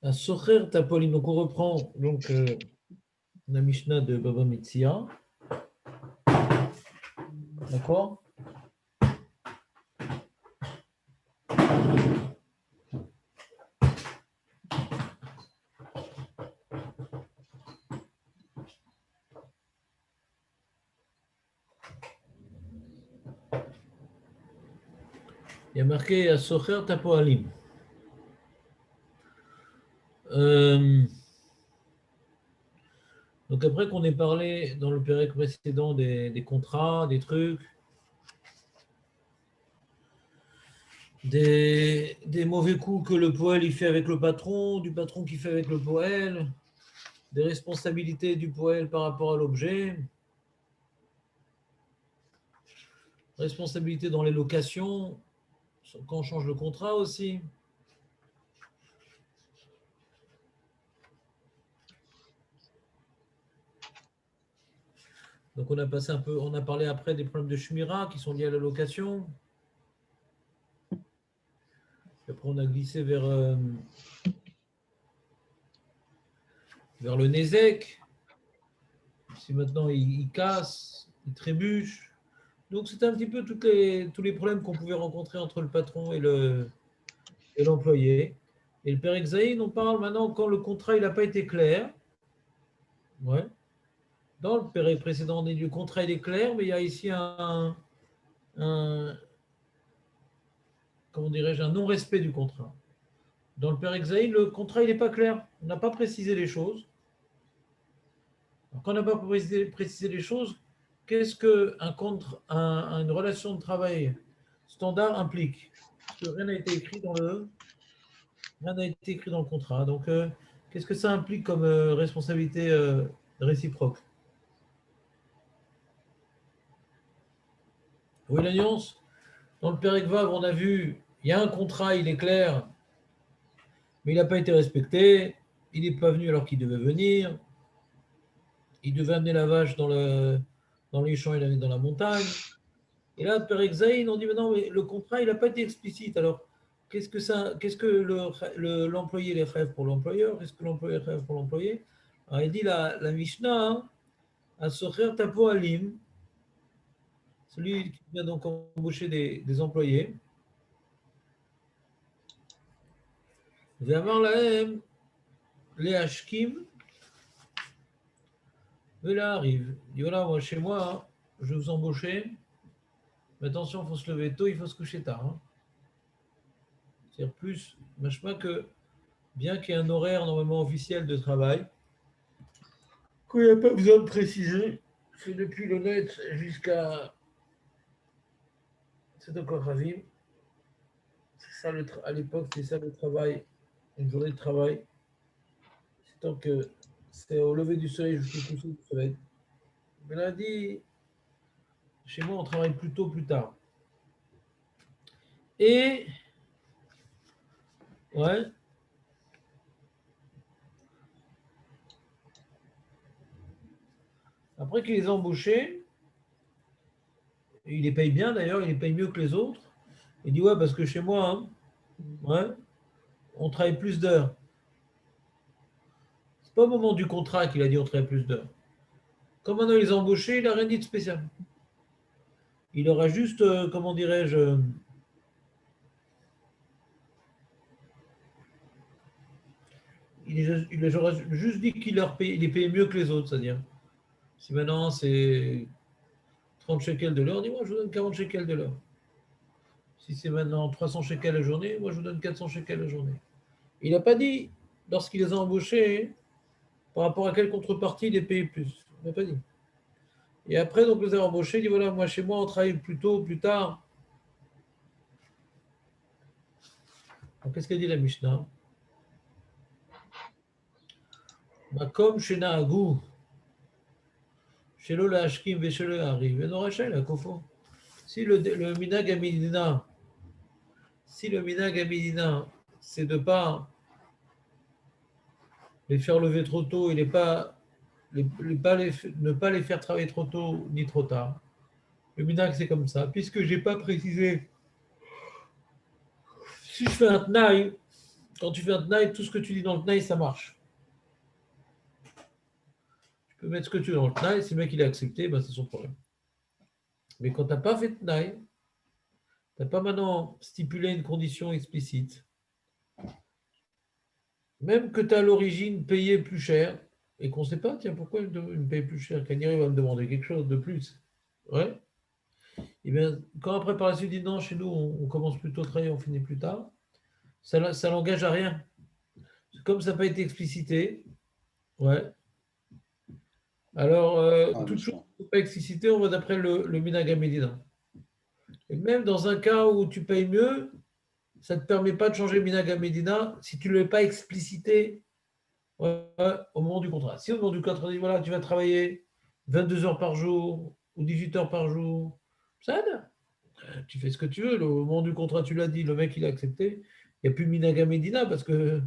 À Socher Tapolim. Donc on reprend la Mishnah de Baba Metzia. D'accord. Il y a marqué à Socher Tapolim. Donc après qu'on ait parlé dans le pérec précédent des contrats, des trucs, des mauvais coups que le poël il fait avec le patron, du patron qui fait avec le poël, des responsabilités du poël par rapport à l'objet, responsabilité dans les locations, quand on change le contrat aussi. Donc on a passé un peu, on a parlé après des problèmes de Shmira qui sont liés à la location. Et après on a glissé vers le Nézek. Si maintenant il casse, il trébuche. Donc c'était un petit peu tous les problèmes qu'on pouvait rencontrer entre le patron et l'employé. Et le père Exaïn, on parle maintenant quand le contrat n'a pas été clair. Ouais. Dans le père précédent, le contrat il est clair, mais il y a ici un comment dirais-je, un non-respect du contrat. Dans le père Exaïn, le contrat il n'est pas clair. On n'a pas précisé les choses. Alors, quand on n'a pas précisé les choses, qu'est-ce une relation de travail standard implique? Parce que rien n'a été écrit rien n'a été écrit dans le contrat. Donc, qu'est-ce que ça implique comme responsabilité réciproque? Vous voyez la nuance? Dans le Pérec Vav, on a vu, il y a un contrat, il est clair, mais il n'a pas été respecté. Il n'est pas venu alors qu'il devait venir. Il devait amener la vache dans les champs, il l'amener dans la montagne. Et là, Pérec Zaïn, on dit, mais non, mais le contrat, il n'a pas été explicite. Alors, qu'est-ce que l'employé les rêve pour l'employeur? Qu'est-ce que l'employé rêve pour l'employé? Alors, il dit la Mishnah, hein, à Socher Tapo Alim, celui qui vient donc embaucher des employés. V'amar lahem les hashkim, là arrive. Il dit voilà, moi chez moi, hein, je vais vous embaucher. Mais attention, il faut se lever tôt, il faut se coucher tard. Hein. C'est-à-dire plus, machma que bien qu'il y ait un horaire normalement officiel de travail, qu'il n'y a pas besoin de préciser, c'est depuis le net jusqu'à c'est encore Ravim. C'est ça à l'époque, c'est ça le travail, une journée de travail. C'est tant que c'est au lever du soleil jusqu'au coucher du soleil. Mais là, dit, chez moi, on travaille plus tôt, plus tard. Et, ouais, après qu'il les a embauchés, il les paye bien d'ailleurs, il les paye mieux que les autres. Il dit, ouais, parce que chez moi, hein, ouais, on travaille plus d'heures. C'est pas au moment du contrat qu'il a dit on travaille plus d'heures. Comme maintenant ils ont embauché, il n'a rien dit de spécial. Il aura juste, comment dirais-je, il aura juste dit il est payé mieux que les autres, c'est-à-dire, si maintenant c'est 30 shekels de l'heure, dis-moi, je vous donne 40 shekels de l'heure. Si c'est maintenant 300 shekels la journée, moi je vous donne 400 shekels la journée. Il n'a pas dit, lorsqu'il les a embauchés, par rapport à quelle contrepartie il est payé plus. Il n'a pas dit. Et après, donc, les a embauchés, il dit voilà, moi chez moi, on travaille plus tôt, plus tard. Donc, qu'est-ce qu'a dit la Mishnah? Comme chez Nahagou, chez le Hashkim et chez le Hari, la Kofo. Si le Minag Amidina, si le Minag Amidina, c'est de pas les faire lever trop tôt et ne pas les faire travailler trop tôt ni trop tard. Le Minag, c'est comme ça. Puisque je n'ai pas précisé, si je fais un Tnaï, quand tu fais un Tnaï, tout ce que tu dis dans le Tnaï, ça marche. Tu peux mettre ce que tu veux dans le Tnaï, si le mec il a accepté, ben, c'est son problème. Mais quand tu n'as pas fait de Tnaï, tu n'as pas maintenant stipulé une condition explicite, même que tu as à l'origine payé plus cher, et qu'on ne sait pas, tiens, pourquoi il me paye plus cher, Kaniri va me demander quelque chose de plus. Ouais. Et bien, quand après par la suite il dit non, chez nous, on commence plutôt à travailler, on finit plus tard, ça l'engage à rien. Comme ça n'a pas été explicité, ouais. Alors, toute chose qui n'est pas explicité, on va d'après le Minhag HaMedina. Et même dans un cas où tu payes mieux, ça ne te permet pas de changer Minhag HaMedina si tu ne l'as pas explicité au moment du contrat. Si au moment du contrat, on dit voilà, tu vas travailler 22 heures par jour ou 18 heures par jour, ça aide. Tu fais ce que tu veux. Au moment du contrat, tu l'as dit, le mec, il a accepté. Il n'y a plus Minhag HaMedina parce que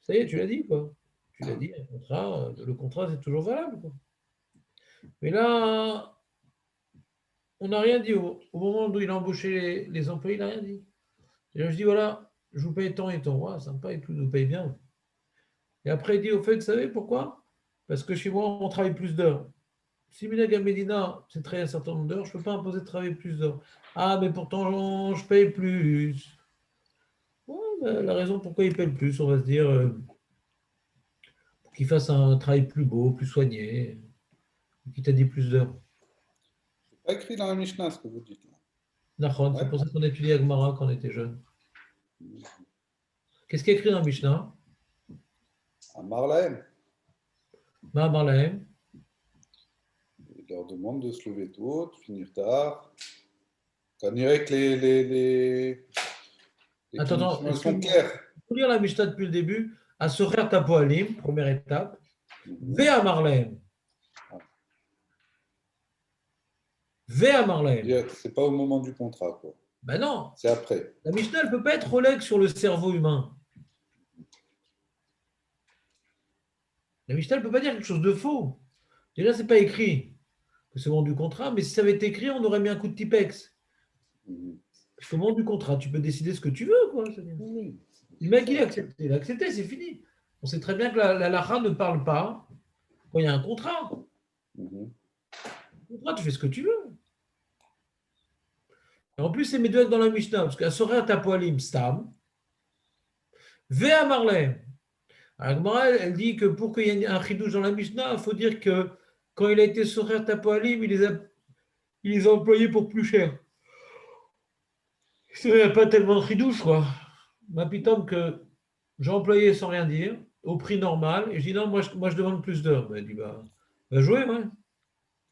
ça y est, tu l'as dit, quoi. Tu l'as dit, le contrat, c'est toujours valable, quoi. Mais là, on n'a rien dit. Au moment où il a embauché les employés, il n'a rien dit. Et là, je dis voilà, je vous paye tant et tant. Ouais, sympa et tout, nous paye bien. Et après, il dit au fait, vous savez pourquoi? Parce que chez moi, on travaille plus d'heures. Si Minhag HaMedina, c'est travailler un certain nombre d'heures, je ne peux pas imposer de travailler plus d'heures. Ah, mais pourtant, je paye plus. Ouais, ben, la raison pourquoi il paye plus, on va se dire, pour qu'il fasse un travail plus beau, plus soigné, qui t'a dit plus d'heures. C'est pas écrit dans la Mishnah ce que vous dites là. Nachon, c'est Ouais. pour ça qu'on étudiait Agmara quand on était jeune. Qu'est-ce qui est écrit dans Mishnah? Amar lahem. Ma'amar lahem. Il leur demande de se lever tôt, de finir tard. Ça dirait que les Attends, conditions elles sont excuse-moi. claires. Il faut lire la Mishnah depuis le début. Asorer Tapoalim, première étape. Mhm. Ve'amar lahem. Ve'amar lahem. C'est pas au moment du contrat, quoi. Ben non, C'est après. la Mishnah, elle ne peut pas être relègue sur le cerveau humain. La Mishnah, elle ne peut pas dire quelque chose de faux. Déjà, ce n'est pas écrit que c'est au moment du contrat, mais si ça avait été écrit, on aurait mis un coup de Tipex. Mhm. Parce qu'au moment du contrat, tu peux décider ce que tu veux, quoi. Oui. Le mec, il a accepté. Il a accepté, c'est fini. On sait très bien que la lacha ne parle pas quand il y a un contrat. Mhm. Le contrat, tu fais ce que tu veux. Et en plus, c'est médouak dans la Mishnah, parce qu'à Sorer Tapoalim Stam, Vea Marlem. Agmara, elle dit que pour qu'il y ait un chidouche dans la Mishnah, il faut dire que quand il a été Sorer Tapoalim, il les a employés pour plus cher. Il n'y a pas tellement de chidouche, quoi. Ma pitombe que j'ai employé sans rien dire, au prix normal, et je dis non, moi je demande plus d'heures. Ben, elle dit bah jouer, ouais.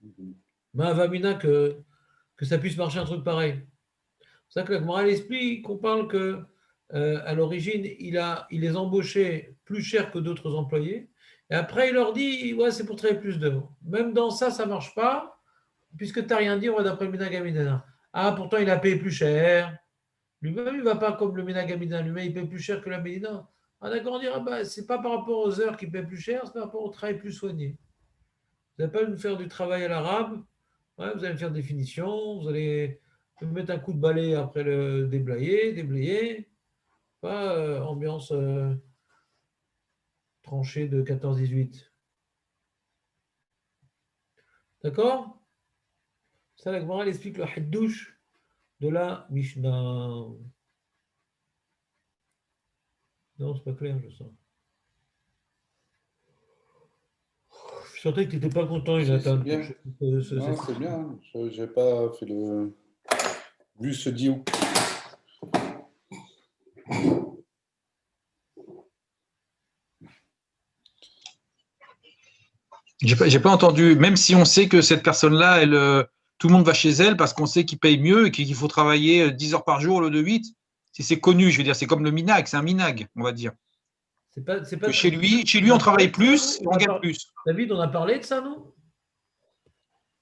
Mhm. Ma vamina que ça puisse marcher un truc pareil. C'est ça que la morale explique qu'on parle que à l'origine, il les embauchait plus cher que d'autres employés. Et après, il leur dit ouais, c'est pour travailler plus d'heures. Même dans ça, ça ne marche pas, puisque tu n'as rien dit, on va d'après le Minagamidana. Ah, pourtant, il a payé plus cher. Lui-même, il ne va pas comme le Minagamidana. Lui-même, il paye plus cher que la Médina. Ah, d'accord, on dira bah, c'est pas par rapport aux heures qu'il paye plus cher, c'est par rapport au travail plus soigné. Vous n'allez pas me faire du travail à l'arabe. Ouais, vous allez me faire des finitions, vous allez me mettre un coup de balai après le déblayer. Pas ambiance tranchée de 14-18. D'accord? Ça, la Gemara, elle explique le haddouche de la Mishnah. Non, c'est pas clair, je sens. Je sentais que tu n'étais pas content, Si, c'est Jonathan. bien. Non, c'est bien. Je n'ai pas fait le. Vu ce diouk. J'ai pas entendu, même si on sait que cette personne-là, tout le monde va chez elle parce qu'on sait qu'il paye mieux et qu'il faut travailler 10 heures par jour au lieu de 8. Si c'est connu, je veux dire, c'est comme le minag, c'est un minag, on va dire. C'est pas Que très... chez lui, on travaille plus et on gagne plus. David, on a parlé de ça, non?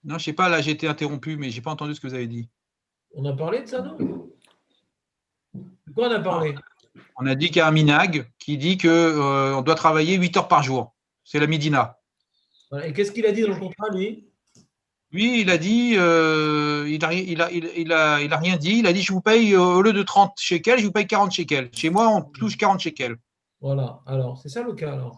Non, je sais pas, là j'ai été interrompu, mais j'ai pas entendu ce que vous avez dit. On a parlé de ça, non? De quoi on a parlé? On a dit qu'il y a un minag qui dit qu'on doit travailler 8 heures par jour. C'est la midina. Voilà. Et qu'est-ce qu'il a dit dans le contrat, lui? Lui, il a dit, il a rien dit. Il a dit, je vous paye au lieu de 30 shekels, je vous paye 40 shekels. Chez moi, on touche 40 shekels. Voilà. Alors, c'est ça le cas, alors.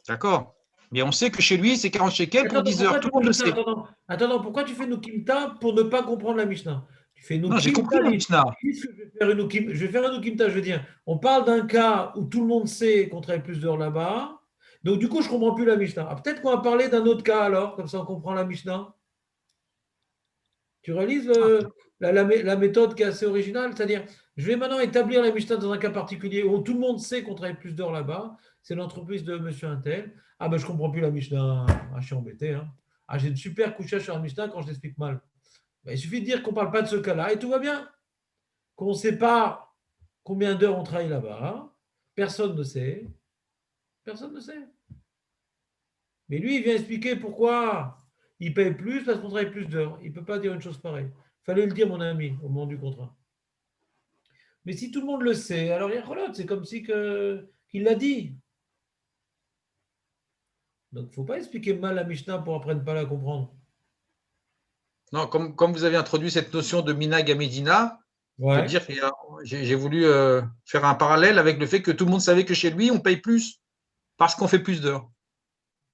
D'accord. Mais on sait que chez lui, c'est 40 shekels pour Attends, 10 pourquoi heures. Tout tu le monde le rajoutes ça? sait. Attends, pourquoi tu fais Nukimta pour ne pas comprendre la Mishnah? Tu fais Non, j'ai compris Nukimta, la Mishnah. dis ce que je vais faire je vais faire un Nukimta, je veux dire, on parle d'un cas où tout le monde sait qu'on travaille plus d'heures là-bas. Donc, du coup, je ne comprends plus la Mishnah. Ah, peut-être qu'on va parler d'un autre cas alors, comme ça on comprend la Mishnah. Tu réalises la méthode qui est assez originale, c'est-à-dire, je vais maintenant établir la Mishnah dans un cas particulier où tout le monde sait qu'on travaille plus d'heures là-bas. C'est l'entreprise de monsieur Intel. Ah ben je ne comprends plus la Mishnah. Ah, je suis embêté. Hein. Ah, j'ai une super couchage sur la Mishnah quand je l'explique mal. Ben, il suffit de dire qu'on ne parle pas de ce cas-là et tout va bien. Qu'on ne sait pas combien d'heures on travaille là-bas. Personne ne sait. Personne ne sait. Mais lui, il vient expliquer pourquoi il paye plus parce qu'on travaille plus d'heures. Il ne peut pas dire une chose pareille. Il fallait le dire, mon ami, au moment du contrat. Mais si tout le monde le sait, alors il y a Cholot, c'est comme si qu'il l'a dit. Donc il ne faut pas expliquer mal la Mishnah pour après ne pas la comprendre. Non, comme vous avez introduit cette notion de Minag à Medina, je veux Ouais. dire, j'ai voulu faire un parallèle avec le fait que tout le monde savait que chez lui, on paye plus parce qu'on fait plus d'heures.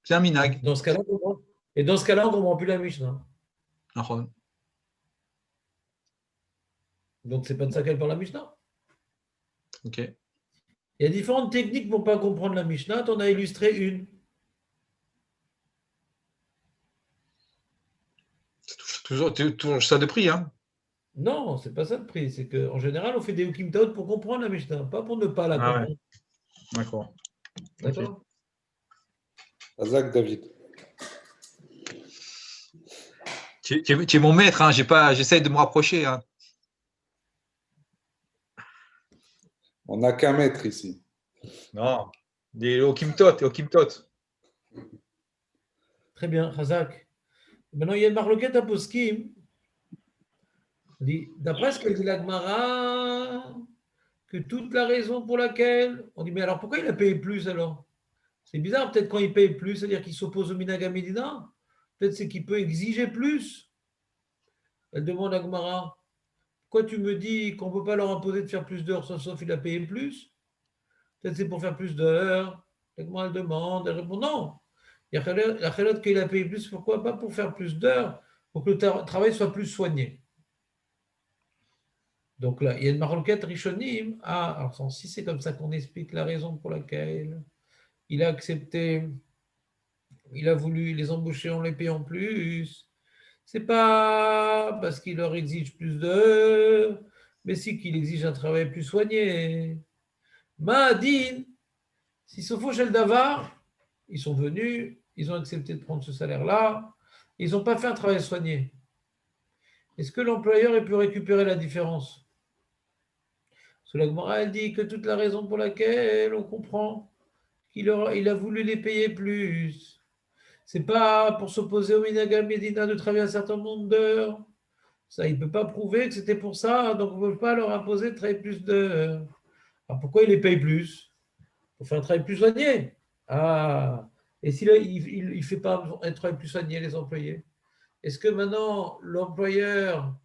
C'est un Minag. Dans ce cas-là, on comprend. Et dans ce cas-là, on ne comprend plus la Mishnah. Donc c'est pas de ça qu'elle parle la Mishnah. Ok. Il y a différentes techniques pour ne pas comprendre la Mishnah. Tu en as illustré une. Toujours ça de prix. Hein. Non, c'est pas ça le prix. C'est qu'en général, on fait des Ukimtaot pour comprendre la Mishnah, pas pour ne pas la Ah ouais, comprendre. d'accord. Ok. D'accord. Azak David. Tu es mon maître, hein. J'essaye de me rapprocher. Hein. On n'a qu'un maître ici. Non. Des Okimtot. Très bien, Khazak. Maintenant, il y a une marloquette à Poskim. D'après ce que dit la Gemara, que toute la raison pour laquelle. On dit, mais alors pourquoi il a payé plus alors? C'est bizarre, peut-être quand il paye plus, c'est-à-dire qu'il s'oppose au Minaga Medina. Peut-être c'est qu'il peut exiger plus. Elle demande à Gemara, pourquoi tu me dis qu'on ne peut pas leur imposer de faire plus d'heures sauf il a payé plus? Peut-être c'est pour faire plus d'heures. La Gemara elle demande, elle répond non. Il y a la Khalot qu'il a payé plus, pourquoi pas pour faire plus d'heures, pour que le travail soit plus soigné. Donc là, il y a une maroquette Rishonim. Ah, alors si c'est comme ça qu'on explique la raison pour laquelle il a accepté, il a voulu les embaucher en les payant plus, c'est pas parce qu'il leur exige plus d'heures, mais si qu'il exige un travail plus soigné. Mahadin, si Sofo Shel Davar, ils sont venus, ils ont accepté de prendre ce salaire-là, ils n'ont pas fait un travail soigné. Est-ce que l'employeur ait pu récupérer la différence? Parce la Gemara, elle dit que toute la raison pour laquelle on comprend qu'il il a voulu les payer plus, c'est pas pour s'opposer au Minaga Medina de travailler un certain nombre d'heures. Ça, il ne peut pas prouver que c'était pour ça, donc on ne peut pas leur imposer de travailler plus d'heures. Alors pourquoi il les paye plus? Pour faire un travail plus soigné. Ah, et s'il ne fait pas un travail plus soigné, les employés? Est-ce que maintenant, l'employeur,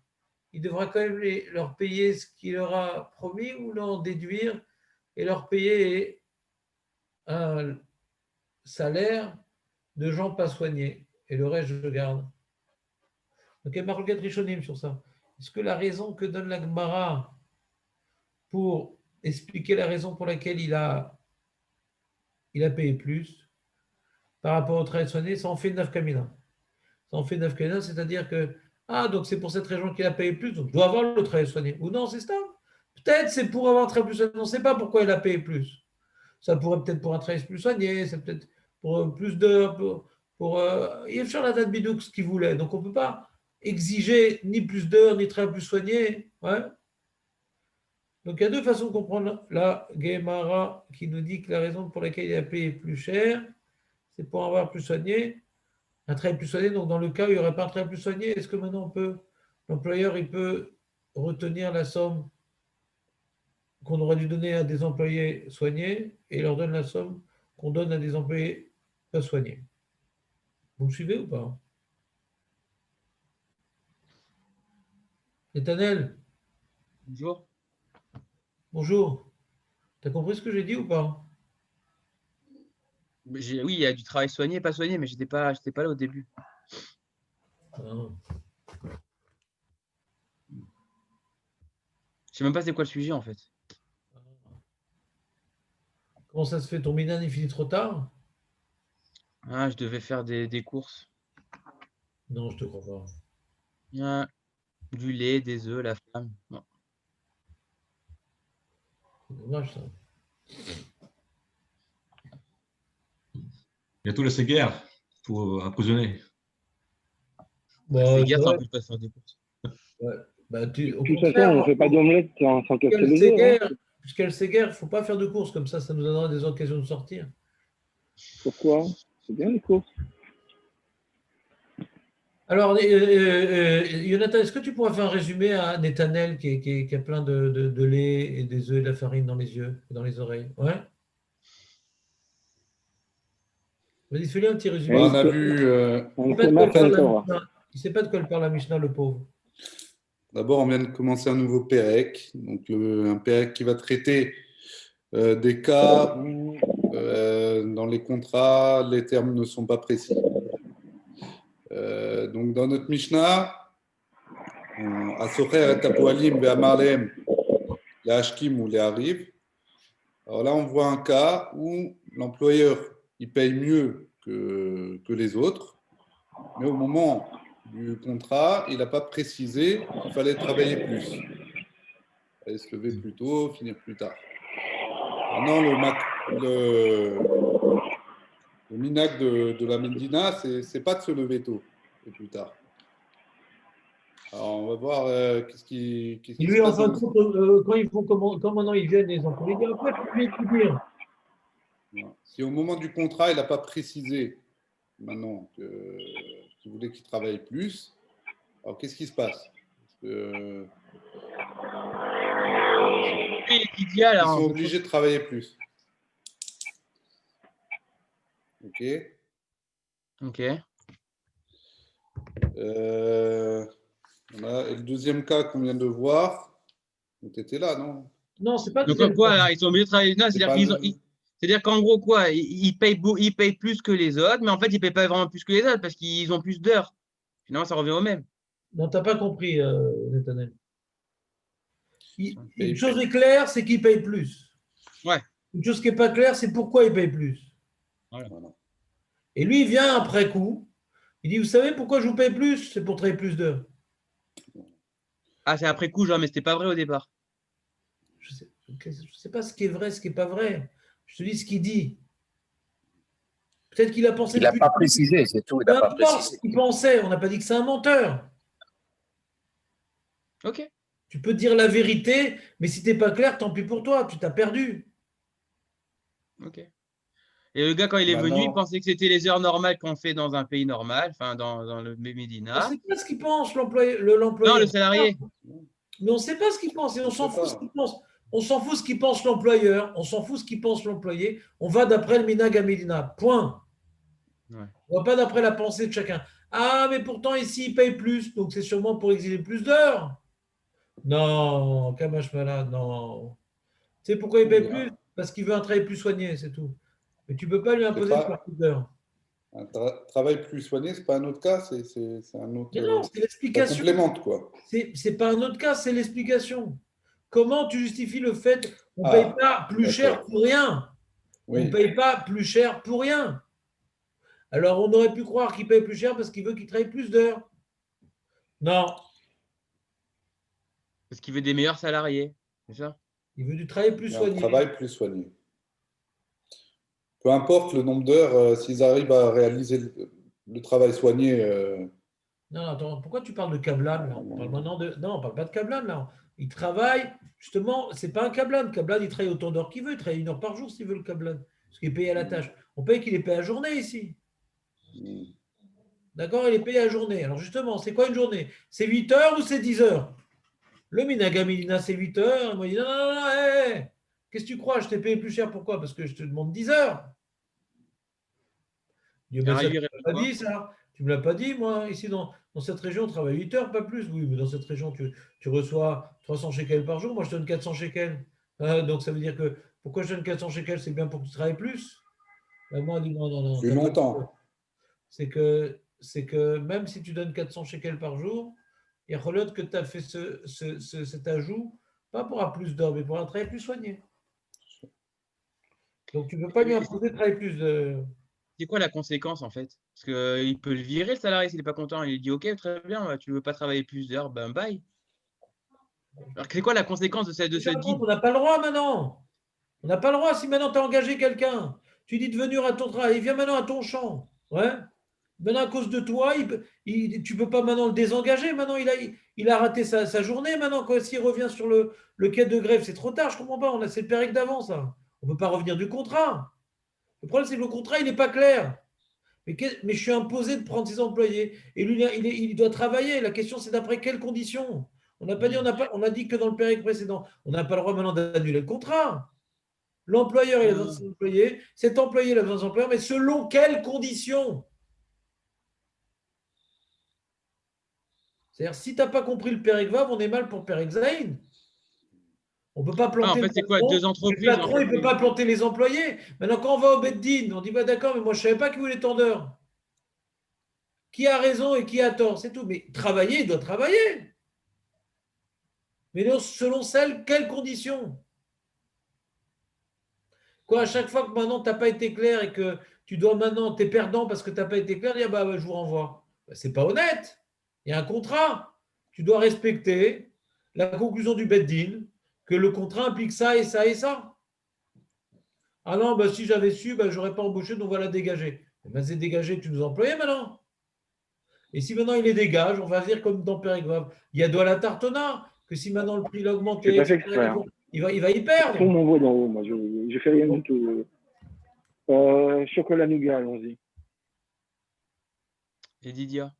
il devra quand même leur payer ce qu'il leur a promis ou non, déduire et leur payer un salaire de gens pas soignés et le reste, je le garde. Donc, il y a Marloquet Rishonim sur ça. Est-ce que la raison que donne la Gemara pour expliquer la raison pour laquelle il a payé plus par rapport au travail soigné, ça en fait 9 kamina. Ça en fait 9 kamina, c'est-à-dire que, ah, donc c'est pour cette raison qu'il a payé plus, donc je dois avoir le travail soigné. Ou non, c'est ça. Peut-être c'est pour avoir un travail plus soigné. On ne sait pas pourquoi il a payé plus. Ça pourrait peut-être pour un travail plus soigné, c'est peut-être pour plus d'heures, il faire la date bidouk ce qu'il voulait. Donc on ne peut pas exiger ni plus d'heures, ni travail plus soigné. Ouais. Donc il y a deux façons de comprendre la Gemara qui nous dit que la raison pour laquelle il a payé plus cher, c'est pour avoir plus soigné, un travail plus soigné. Donc dans le cas où il n'y aurait pas un travail plus soigné, est-ce que maintenant l'employeur il peut retenir la somme qu'on aurait dû donner à des employés soignés et leur donne la somme qu'on donne à des employés pas soignés? Vous me suivez ou pas? Nathanaël, Bonjour. bonjour. T'as compris ce que j'ai dit ou pas? Oui, il y a du travail soigné et pas soigné, mais j'étais pas là au début. Ah. Je sais même pas c'est quoi le sujet en fait. Comment ça se fait? Ton Minan, il finit trop tard? Ah, je devais faire des courses. Non, je te crois pas. Ah, du lait, des œufs, la femme. Non. C'est dommage, ça. Bientôt la guerre pour approvisionner. Bon, C'est guère, ça ça va. empêche pas de faire des courses. Ouais. Bah, De au toute façon, contraire, on ne fait pas d'omelette sans casser puisqu'elle les œufs. Hein. s'égare, puisqu'elle s'égare, il ne faut pas faire de courses comme ça nous donnera des occasions de sortir. Pourquoi? C'est bien les courses. Alors, Jonathan, est-ce que tu pourrais faire un résumé à Nethanel qui a plein de lait et des œufs et de la farine dans les yeux et dans les oreilles? Ouais. Vas-y, fais-lui un petit résumé. On a vu. On Il ne sait sait pas de quoi mal elle parle faire la Torah. Mishnah. Il sait pas de quoi elle parle la Mishnah, le pauvre. D'abord, on vient de commencer un nouveau Pérec, donc un Pérec qui va traiter des cas où dans les contrats, les termes ne sont pas précis. Donc, dans notre Mishnah, à Socher et Tapoalim, Be'amarlem, les Ashkim ou les Hariv. Alors là, on voit un cas où l'employeur il paye mieux que les autres, mais au moment du contrat, il n'a pas précisé qu'il fallait travailler plus. Il fallait se lever plus tôt, finir plus tard. Maintenant, le minag de la Médina, c'est pas de se lever tôt et plus tard. Alors, on va voir qu'est-ce qui Et se lui, en passe fin dans de compte, quand ils font quand maintenant ils viennent, les employés, il dit après, tu peux tout dire. Voilà. Si au moment du contrat, il n'a pas précisé maintenant qu'il voulait qu'il travaille plus, alors qu'est-ce qui se passe? Parce que, Oui, il est idéal, ils hein, sont on peut- obligés de travailler plus. Ok. Ok. Voilà. Et le deuxième cas qu'on vient de voir, tu étais là, non? Non, c'est pas Donc deuxième quoi, fois. alors, ils sont obligés de travailler. Non, C'est c'est-à-dire pas qu'ils le- ont. C'est-à-dire qu'en gros, quoi, ils payent plus que les autres, mais en fait, ils ne payent pas vraiment plus que les autres parce qu'ils ont plus d'heures. Finalement, ça revient au même. Non, tu n'as pas compris, Nethanel. Une Et- chose est claire, c'est qu'il paye plus. Ouais. Une chose qui n'est pas claire, c'est pourquoi il paye plus. Voilà. Et lui, il vient après coup. Il dit, vous savez pourquoi je vous paye plus? C'est pour travailler plus d'heures. Ah, c'est après coup, genre, mais c'était pas vrai au départ. Je ne sais pas ce qui est vrai, ce qui n'est pas vrai. Je te dis ce qu'il dit. Peut-être qu'il a pensé Il n'a depuis pas le début. précisé, c'est tout. Il Peu n'a pas importe précisé. ce qu'il pensait. On n'a pas dit que c'est un menteur. Ok. Tu peux dire la vérité, mais si tu n'es pas clair, tant pis pour toi. Tu t'as perdu. Ok. Et le gars, quand il est venu, il Maintenant, pensait que c'était les heures normales qu'on fait dans un pays normal, enfin, dans le On ne Médina. sait pas ce qu'il pense, l'employé. Non, le salarié. Mais on ne sait pas ce qu'il pense et on On s'en sait fout pas. ce qu'il pense. On s'en fout ce qu'il pense l'employeur, on s'en fout ce qu'il pense l'employé. On va d'après le Minag à Medina. Point. Ouais. On va pas d'après la pensée de chacun. Ah, mais pourtant ici, il paye plus, donc c'est sûrement pour exiler plus d'heures. Non, Kamash Malade, non. Tu sais pourquoi il paye plus? Parce qu'il veut un travail plus soigné, c'est tout. Mais tu ne peux pas lui c'est imposer de faire pas plus d'heures. un travail plus soigné, c'est pas un autre cas, c'est un autre. Mais non, c'est Ça l'explication. complémente, quoi. C'est pas un autre cas, c'est l'explication. Comment tu justifies le fait qu'on ne paye pas plus cher d'accord. pour rien? On ne Oui. paye pas plus cher pour rien. Alors on aurait pu croire qu'il paye plus cher parce qu'il veut qu'il travaille plus d'heures. Non, Parce qu'il veut des meilleurs salariés. C'est ça? il veut du travail plus Il y a un soigné. travail plus soigné. Peu importe le nombre d'heures, s'ils arrivent à réaliser le travail soigné. Non, attends, pourquoi tu parles de Kablan là? On parle maintenant de. Non, on ne parle pas de Kablan là. Il travaille, justement, c'est pas un Kablan. Kablan, il travaille autant d'heures qu'il veut, il travaille 1 heure par jour s'il veut le Kablan. Parce qu'il est payé à la tâche. On paye qu'il est payé à journée ici. D'accord? Il est payé à journée. Alors justement, c'est quoi une journée? C'est 8 heures ou c'est 10 heures? Le Minagamilina, c'est 8 heures. Moi, il dit non, non, non, hé, qu'est-ce que tu crois? Je t'ai payé plus cher. Pourquoi? Parce que je te demande 10 heures. Dieu, Alors, ça, lui, tu il ne répond pas quoi? dit ça. Tu ne me l'as pas dit, moi. Ici, dans cette région, on travaille 8 heures, pas plus. Oui, mais dans cette région, tu reçois 300 shekels par jour. Moi, je donne 400 shekels. Donc, ça veut dire que pourquoi je donne 400 shekels? C'est bien pour que tu travailles plus. Ben, moi, on dit non, non, non. Plus longtemps. C'est que même si tu donnes 400 shekels par jour, il y a relote que tu as fait cet ajout, pas pour avoir plus d'heures, mais pour un travail plus soigné. Donc, tu ne peux pas lui imposer de travailler plus de. C'est quoi la conséquence en fait? Parce qu'il peut le virer le salarié s'il n'est pas content. Il dit ok, très bien, tu ne veux pas travailler plus d'heures, ben bye. Alors c'est quoi la conséquence de ce deal? On n'a pas le droit maintenant. On n'a pas le droit si maintenant tu as engagé quelqu'un. Tu dis de venir à ton travail, il vient maintenant à ton champ. Ouais. Maintenant, à cause de toi, tu ne peux pas maintenant le désengager. Maintenant, il a raté sa journée. Maintenant, s'il revient sur le quai de grève, c'est trop tard. Je ne comprends pas. C'est le période d'avance. On ne peut pas revenir du contrat. Le problème, c'est que le contrat, il n'est pas clair. Mais je suis imposé de prendre ses employés. Et lui, il doit travailler. La question, c'est d'après quelles conditions? On n'a pas dit, on a dit que dans le période précédent, on n'a pas le droit maintenant d'annuler le contrat. L'employeur, il a besoin de ses employés. Cet employé, il a besoin de ses employeurs. Mais selon quelles conditions? C'est-à-dire, si tu n'as pas compris le Pérec Vav, on est mal pour le Pérec Zaïn. On ne peut pas planter en fait, c'est quoi? Deux entreprises. Le patron, il ne peut pas planter les employés. Maintenant, quand on va au Beddin, on dit bah, d'accord, mais moi, je ne savais pas qu'il voulait tant d'heures. Qui a raison et qui a tort, c'est tout. Mais travailler, il doit travailler. Mais selon quelles conditions? Quoi, à chaque fois que maintenant, tu n'as pas été clair et que tu dois maintenant, tu es perdant parce que tu n'as pas été clair, dire bah, je vous renvoie. Bah, ce n'est pas honnête. Il y a un contrat. Tu dois respecter la conclusion du Beddin, que le contrat implique ça et ça et ça. Ah non, bah, si j'avais su, bah, je n'aurais pas embauché, donc voilà, dégagé. Ben, c'est dégagé, tu nous employais maintenant. Et si maintenant il les dégage, on va dire comme dans Pérec Vav, il y a de la tartona, que si maintenant le prix augmente, il va y perdre. Tout m'envoie d'en haut, moi, je ne fais rien du tout. Chocolat nougat, allons-y. Et Didia.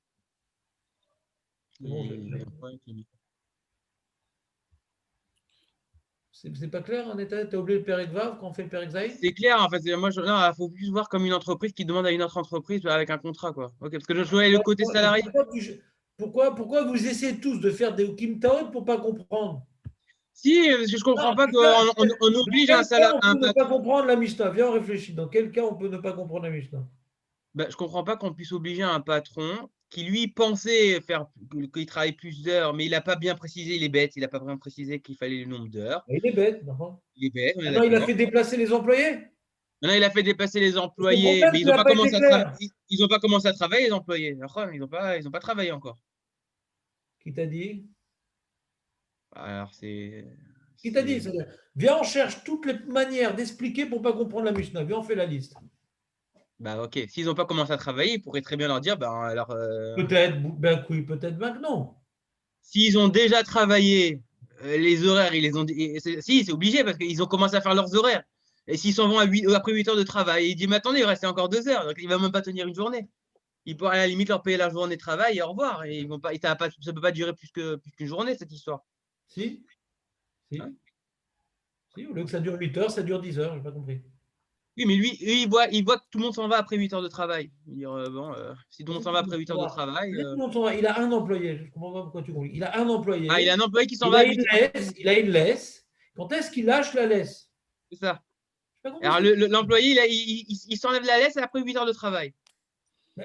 C'est pas clair en état? Tu as oublié le Pérec Vav quand on fait le Pérec Zaïd? C'est clair, en fait. Moi, il faut plus voir comme une entreprise qui demande à une autre entreprise avec un contrat, quoi. Ok, parce que je jouais le côté salarié. Pourquoi vous essayez tous de faire des Kim Taot pour ne pas comprendre? Si, parce que je ne comprends pas qu'on oblige un salarié. On peut ne pas comprendre la Mishnah. Viens, on réfléchit. Dans quel cas on peut ne pas comprendre la Mishnah? Ben, je ne comprends pas qu'on puisse obliger un patron qui, lui, pensait qu'il travaille plus d'heures, mais il n'a pas bien précisé, il est bête, il n'a pas vraiment précisé qu'il fallait le nombre d'heures. Il est bête, non? Il est bête. Non, il a fait déplacer les employés? Maintenant, il a fait déplacer les employés, mais ils n'ont pas commencé à travailler, les employés. Ils n'ont pas travaillé encore. Qui t'a dit? Alors, c'est. Qui t'a dit? Viens, on cherche toutes les manières d'expliquer pour ne pas comprendre la Mishnah. Viens, on fait la liste. Bah ok, s'ils n'ont pas commencé à travailler, ils pourraient très bien leur dire, Peut-être, ben oui, peut-être maintenant. S'ils ont déjà travaillé, les horaires, ils les ont. Si, c'est obligé parce qu'ils ont commencé à faire leurs horaires. Et s'ils s'en vont après 8 heures de travail, il dit, mais attendez, il restait encore 2 heures. Donc il ne va même pas tenir une journée. Il pourrait à la limite leur payer la journée de travail et au revoir. Et ça ne peut pas durer plus qu'une journée, cette histoire. Si. Si, au lieu que ça dure 8 heures, ça dure 10 heures, je n'ai pas compris. Oui, mais lui, il voit que tout le monde s'en va après 8 heures de travail. Si tout le monde s'en va après 8 heures de travail. Il a un employé. Je ne comprends pas pourquoi tu comprends. Il a un employé. Ah, il a un employé qui s'en va. Il a une laisse. Quand est-ce qu'il lâche la laisse? C'est ça. Alors, l'employé, il s'enlève la laisse après 8 heures de travail.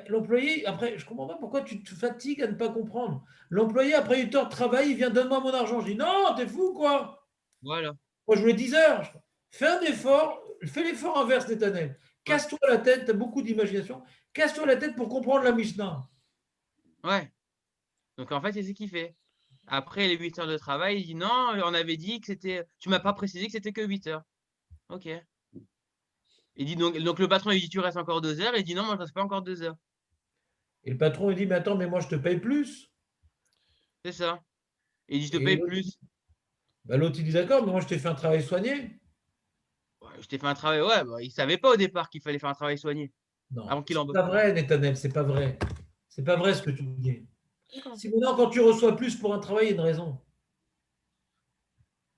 L'employé, après, je ne comprends pas pourquoi tu te fatigues à ne pas comprendre. L'employé, après 8 heures de travail, il vient, donne-moi mon argent. Je dis, non, t'es fou, quoi. Voilà. Moi, je voulais 10 heures. Fais un effort. Fais l'effort inverse, Netanel. Casse-toi la tête, tu as beaucoup d'imagination. Casse-toi la tête pour comprendre la Mishnah. Ouais. Donc, en fait, c'est ce qu'il fait. Après les 8 heures de travail, il dit non, on avait dit que c'était. Tu m'as pas précisé que c'était que 8 heures. Ok. Il dit donc le patron, il dit tu restes encore 2 heures. Il dit non, moi, je ne reste pas encore 2 heures. Et le patron, il dit mais attends, mais moi, je te paye plus. C'est ça. Il dit je te paye plus. Bah, l'autre, il dit d'accord, mais moi, je t'ai fait un travail soigné. Je t'ai fait un travail, ouais, il ne savait pas au départ qu'il fallait faire un travail soigné. Non, avant qu'il c'est pas vrai, Netanel, c'est pas vrai. C'est pas vrai ce que tu dis. Si maintenant, quand tu reçois plus pour un travail, il y a une raison.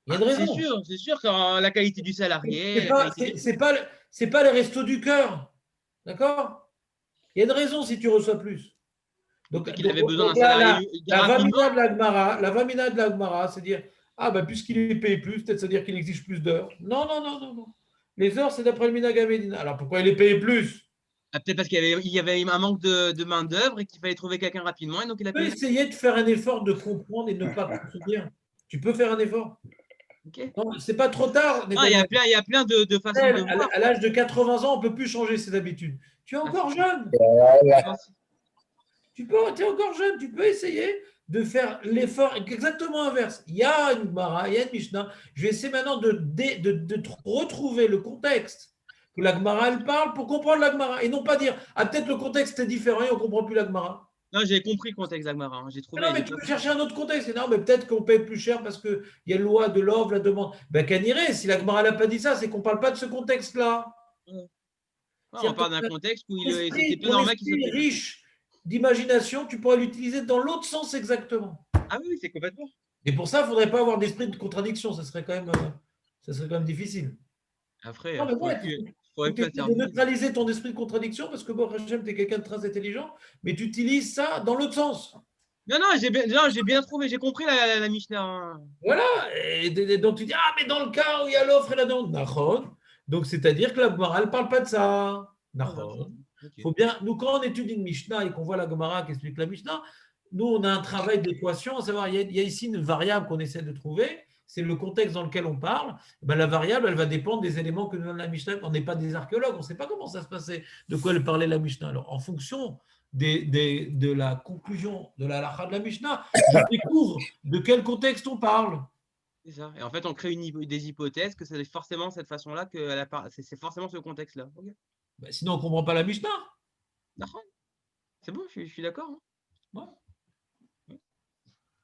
Il y a une raison. C'est sûr que la qualité du salarié. C'est pas les restos du cœur. D'accord? Il y a une raison si tu reçois plus. Donc, qu'il avait besoin d'un donc là, salarié la rapidement. vamina de l'Agmara, c'est dire, ah ben puisqu'il est payé plus, peut-être c'est dire qu'il exige plus d'heures. Non, non, non, non, non. Les heures, c'est d'après le Minag Medina. Alors pourquoi il est payé plus? Ah, peut-être parce il y avait un manque de main-d'œuvre et qu'il fallait trouver quelqu'un rapidement et donc il a Tu peux payé. essayer de faire un effort de comprendre et de ne pas contredire. Tu peux faire un effort. Ok. Non, c'est pas trop tard. Ah, il y a plein de façons de voir. À l'âge de 80 ans, on ne peut plus changer ses habitudes. Tu es encore jeune. Tu es encore jeune. Tu peux essayer de faire l'effort exactement inverse. Il y a une Gemara, il y a une Mishnah. Je vais essayer maintenant de retrouver le contexte que la Gemara elle parle pour comprendre la Gemara et non pas dire ah peut-être le contexte est différent et on ne comprend plus la Gemara. Non, j'ai compris le contexte d'Agmara. Hein. J'ai trouvé. Non, mais tu peux chercher un autre contexte. Non, mais peut-être qu'on paye plus cher parce qu'il y a une loi de l'offre, la demande. Ben, qu'elle irait. Si la Gemara n'a pas dit ça, c'est qu'on ne parle pas de ce contexte-là. On parle d'un contexte où c'était pas ton normal qu'il esprit soit payé. riche d'imagination, tu pourrais l'utiliser dans l'autre sens exactement. Ah oui, c'est complètement. Et pour ça, il ne faudrait pas avoir d'esprit de contradiction. Ça serait quand même difficile. Après, Non, mais il faudrait que de neutraliser ton esprit de contradiction parce que bon, Hachem, tu es quelqu'un de très intelligent, mais tu utilises ça dans l'autre sens. Non, j'ai bien trouvé, j'ai compris la Mishnah. Hein. Voilà. Et donc tu dis, ah, mais dans le cas où il y a l'offre et la demande, Nachon. Donc, c'est-à-dire que la Gemara, elle ne parle pas de ça. Nachon. Okay. Faut bien, nous, quand on étudie une Mishnah et qu'on voit la Gemara qui explique la Mishnah, nous, on a un travail d'équation, à savoir, il y a ici une variable qu'on essaie de trouver, c'est le contexte dans lequel on parle. Ben, la variable, elle va dépendre des éléments que nous donne la Mishnah. On n'est pas des archéologues, on ne sait pas comment ça se passait, de quoi elle parlait la Mishnah. Alors, en fonction de la conclusion de la halakha de la Mishnah, je découvre de quel contexte on parle. C'est ça. Et en fait, on crée des hypothèses que c'est forcément cette façon-là, que c'est forcément ce contexte-là. Okay. Ben, sinon, on ne comprend pas la Mishnah. C'est bon, je suis d'accord. Hein. Ouais.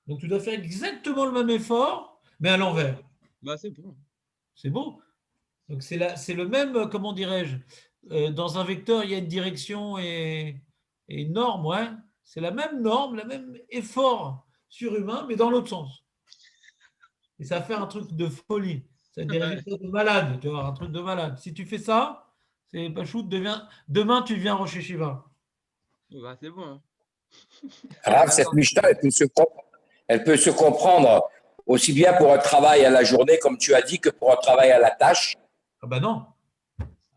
Donc, tu dois faire exactement le même effort, mais à l'envers. Bah, c'est bon. C'est beau. Donc, c'est le même, comment dirais-je, dans un vecteur, il y a une direction et une norme, ouais. C'est la même norme, le même effort surhumain, mais dans l'autre sens. Et ça fait un truc de folie. C'est des résultats de malade, tu vois, un truc de malade. Si tu fais ça, c'est Pachout demain, tu deviens Rosh Hashiva. Bah, c'est bon. Hein. Alors, cette Mishnah, elle peut se comprendre aussi bien pour un travail à la journée, comme tu as dit, que pour un travail à la tâche. Ah bah non.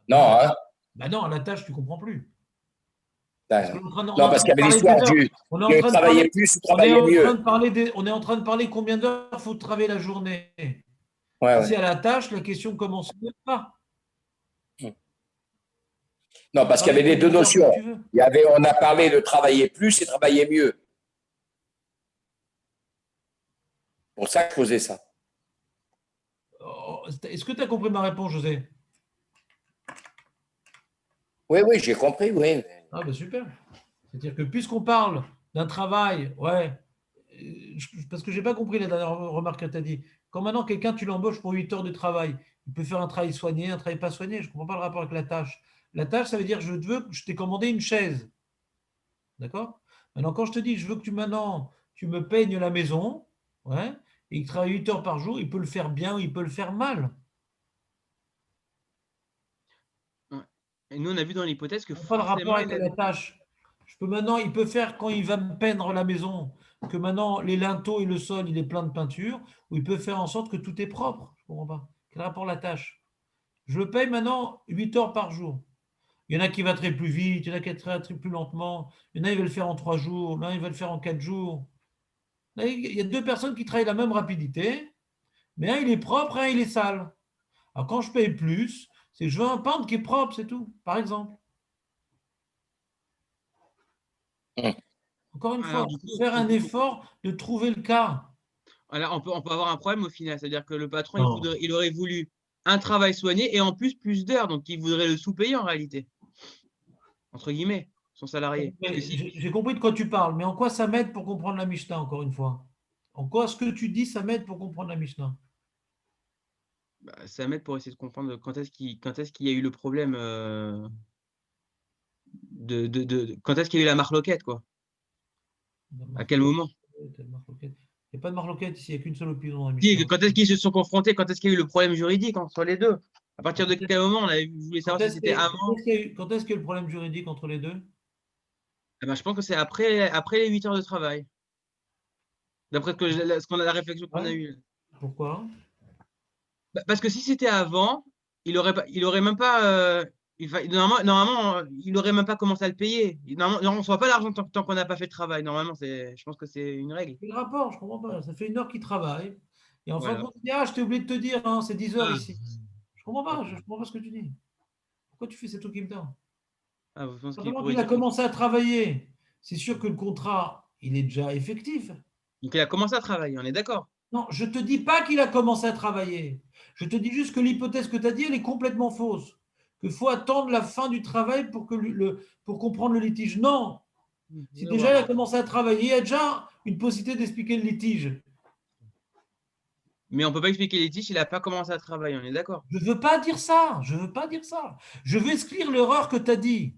Non, hein? Bah non, à la tâche, tu ne comprends plus. Non, parce qu'il y avait l'histoire du travailler plus ou travailler mieux. On est en train de parler combien d'heures il faut travailler la journée. Ouais, si c'est à la tâche, la question commence pas. Non, parce qu'il y avait les deux notions. On a parlé de travailler plus et travailler mieux. C'est pour ça que je posais ça. Est-ce que tu as compris ma réponse, José? Oui, j'ai compris, oui. Ah ben super. C'est-à-dire que puisqu'on parle d'un travail, ouais, parce que je n'ai pas compris la dernière remarque que tu as dit. Quand maintenant quelqu'un, tu l'embauches pour 8 heures de travail, il peut faire un travail soigné, un travail pas soigné, je ne comprends pas le rapport avec la tâche. La tâche, ça veut dire je t'ai commandé une chaise. D'accord? Maintenant, quand je te dis, je veux que tu me peignes la maison, ouais, et il travaille 8 heures par jour, il peut le faire bien ou il peut le faire mal. Et nous, on a vu dans l'hypothèse que pas le rapport avec la tâche. Il peut faire quand il va me peindre la maison, que maintenant les linteaux et le sol, il est plein de peinture, ou il peut faire en sorte que tout est propre. Je ne comprends pas. Quel rapport la tâche? Je le paye maintenant 8 heures par jour. Il y en a qui va très plus vite, il y en a qui va très plus lentement, il y en a qui va le faire en 3 jours, l'un il va le faire en 4 jours. Là, il y a 2 personnes qui travaillent la même rapidité, mais un il est propre, un il est sale. Alors quand je paye plus, c'est que je veux un peintre qui est propre, c'est tout, par exemple. Encore une fois, faire un effort de trouver le cas. Alors, on peut avoir un problème au final, c'est-à-dire que le patron, il aurait voulu un travail soigné et en plus d'heures, donc il voudrait le sous-payer en réalité, entre guillemets, son salarié. J'ai compris de quoi tu parles, mais en quoi ça m'aide pour comprendre la Mishnah, encore une fois? En quoi ce que tu dis, ça m'aide pour comprendre la Mishnah? Ça m'aide pour essayer de comprendre quand est-ce qu'il y a eu le problème quand est-ce qu'il y a eu la marloquette, quoi. À quel moment? Il n'y a pas de marloquette ici, il n'y a qu'une seule opinion dans la Mishnah. Quand est-ce qu'ils se sont confrontés? Quand est-ce qu'il y a eu le problème juridique entre les deux? À partir de quel moment on voulait savoir si c'était avant? Quand est-ce qu'il y a eu le problème juridique entre les deux? Eh ben, je pense que c'est après les 8 heures de travail. D'après la réflexion qu'on a Ouais. eue. Pourquoi? Bah, parce que si c'était avant, il aurait même pas. Normalement, il aurait même pas commencé à le payer. Normalement, on ne reçoit pas l'argent tant qu'on n'a pas fait le travail. Normalement, je pense que c'est une règle. Quel rapport? Je comprends pas. Ça fait 1 heure qu'il travaille. Et en fin de Voilà. compte, il dit, ah, je t'ai oublié de te dire, hein, c'est 10 heures Ah, ici. Je comprends pas. Je d'accord. comprends pas ce que tu dis. Pourquoi tu fais cette qui me tord? Ah, vous pensez qu'il Simplement pourrait qu'il a dire que. commencé à travailler. C'est sûr que le contrat, il est déjà effectif. Donc, il a commencé à travailler, on est d'accord. Non, je ne te dis pas qu'il a commencé à travailler. Je te dis juste que l'hypothèse que tu as dit, elle est complètement fausse. Qu'il faut attendre la fin du travail pour comprendre le litige. Non. Si Ouais, déjà il a ouais. commencé à travailler, il y a déjà une possibilité d'expliquer le litige. Mais on ne peut pas expliquer les tiges, il n'a pas commencé à travailler, on est d'accord. Je ne veux pas dire ça. Je ne veux pas dire ça. Je veux exclure l'erreur que tu as dit.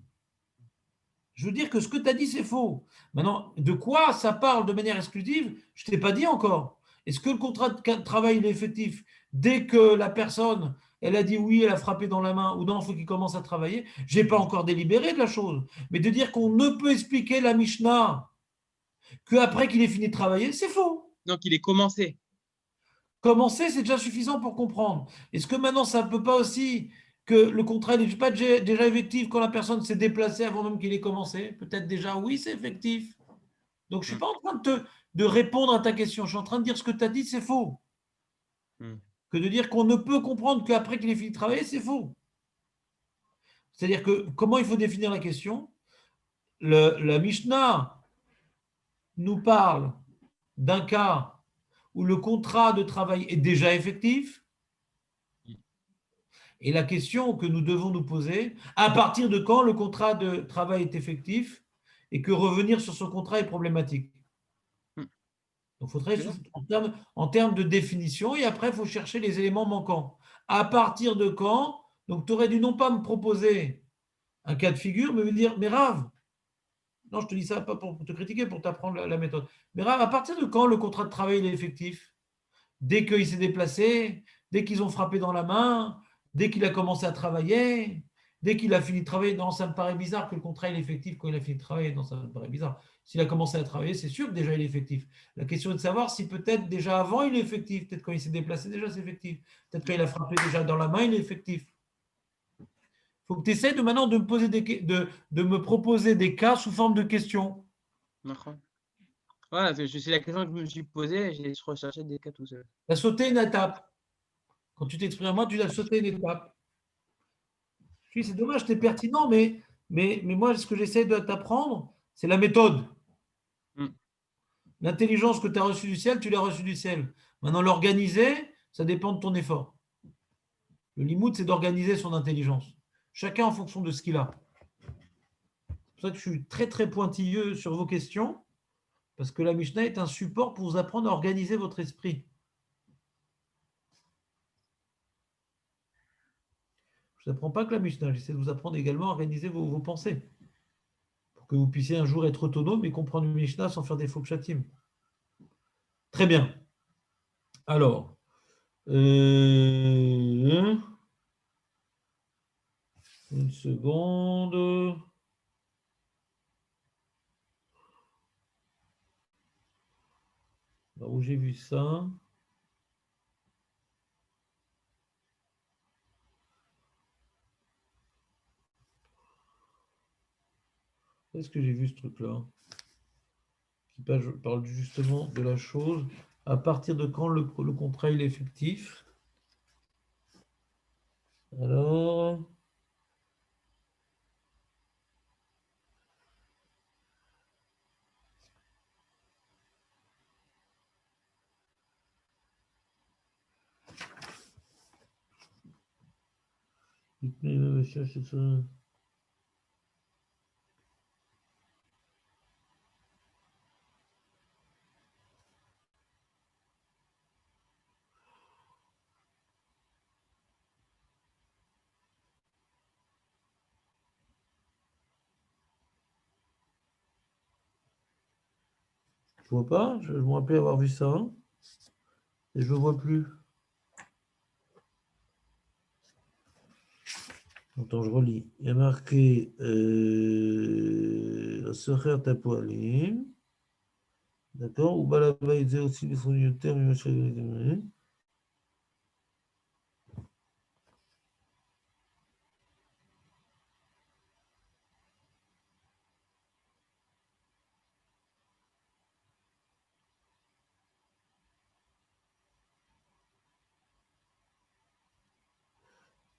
Je veux dire que ce que tu as dit, c'est faux. Maintenant, de quoi ça parle de manière exclusive, je ne t'ai pas dit encore. Est-ce que le contrat de travail il est effectif dès que la personne, elle a dit oui, elle a frappé dans la main, ou non, il faut qu'il commence à travailler? Je n'ai pas encore délibéré de la chose. Mais de dire qu'on ne peut expliquer la Mishnah qu'après qu'il ait fini de travailler, c'est faux. Donc, il est commencé. Commencer, c'est déjà suffisant pour comprendre. Est-ce que maintenant, ça ne peut pas aussi que le contrat n'est pas déjà effectif quand la personne s'est déplacée avant même qu'il ait commencé? Peut-être déjà, oui, c'est effectif. Donc, je ne suis Hmm. pas en train de répondre à ta question. Je suis en train de dire ce que tu as dit, c'est faux. Hmm. Que de dire qu'on ne peut comprendre qu'après qu'il ait fini de travailler, c'est faux. C'est-à-dire que comment il faut définir la question? La Mishnah nous parle d'un cas où le contrat de travail est déjà effectif. Et la question que nous devons nous poser, à partir de quand le contrat de travail est effectif et que revenir sur ce contrat est problématique. Hmm. Donc, il faut travailler en termes de définition et après, il faut chercher les éléments manquants. À partir de quand? Donc, tu aurais dû non pas me proposer un cas de figure, mais me dire, mais Rav, non, je te dis ça pas pour te critiquer, pour t'apprendre la méthode. Mais Rav, à partir de quand le contrat de travail est effectif? Dès qu'il s'est déplacé, dès qu'ils ont frappé dans la main, dès qu'il a commencé à travailler, dès qu'il a fini de travailler. Non, ça me paraît bizarre que le contrat est effectif quand il a fini de travailler. Non, ça me paraît bizarre. S'il a commencé à travailler, c'est sûr que déjà il est effectif. La question est de savoir si peut-être déjà avant il est effectif. Peut-être quand il s'est déplacé, déjà c'est effectif. Peut-être quand il a frappé déjà dans la main, il est effectif. Il faut que tu essaies de maintenant de me, poser de me proposer des cas sous forme de questions. D'accord. Voilà, c'est la question que je me suis posée, j'ai recherché des cas tout seul. Tu as sauté une étape. Quand tu t'exprimes à moi, tu as sauté une étape. C'est dommage, c'est pertinent, mais moi, ce que j'essaie de t'apprendre, c'est la méthode. Hmm. L'intelligence que tu as reçue du ciel, tu l'as reçue du ciel. Maintenant, l'organiser, ça dépend de ton effort. Le limoud, c'est d'organiser son intelligence. Chacun en fonction de ce qu'il a. C'est pour ça que je suis très, très pointilleux sur vos questions, parce que la Mishnah est un support pour vous apprendre à organiser votre esprit. Je ne vous apprends pas que la Mishnah, j'essaie de vous apprendre également à organiser vos pensées, pour que vous puissiez un jour être autonome et comprendre une Mishnah sans faire des faux chatim. Très bien. Alors, une seconde. Alors, où j'ai vu ça? Est-ce que j'ai vu ce truc-là? Qui parle justement de la chose. À partir de quand le contrat il est effectif? Alors, je vois pas. Je me rappelle avoir vu ça. Et je ne vois plus. Attends, je relis. Il y a marqué Socher Tapoalim. D'accord? Ou Balaba, il disait aussi les fournitures, mais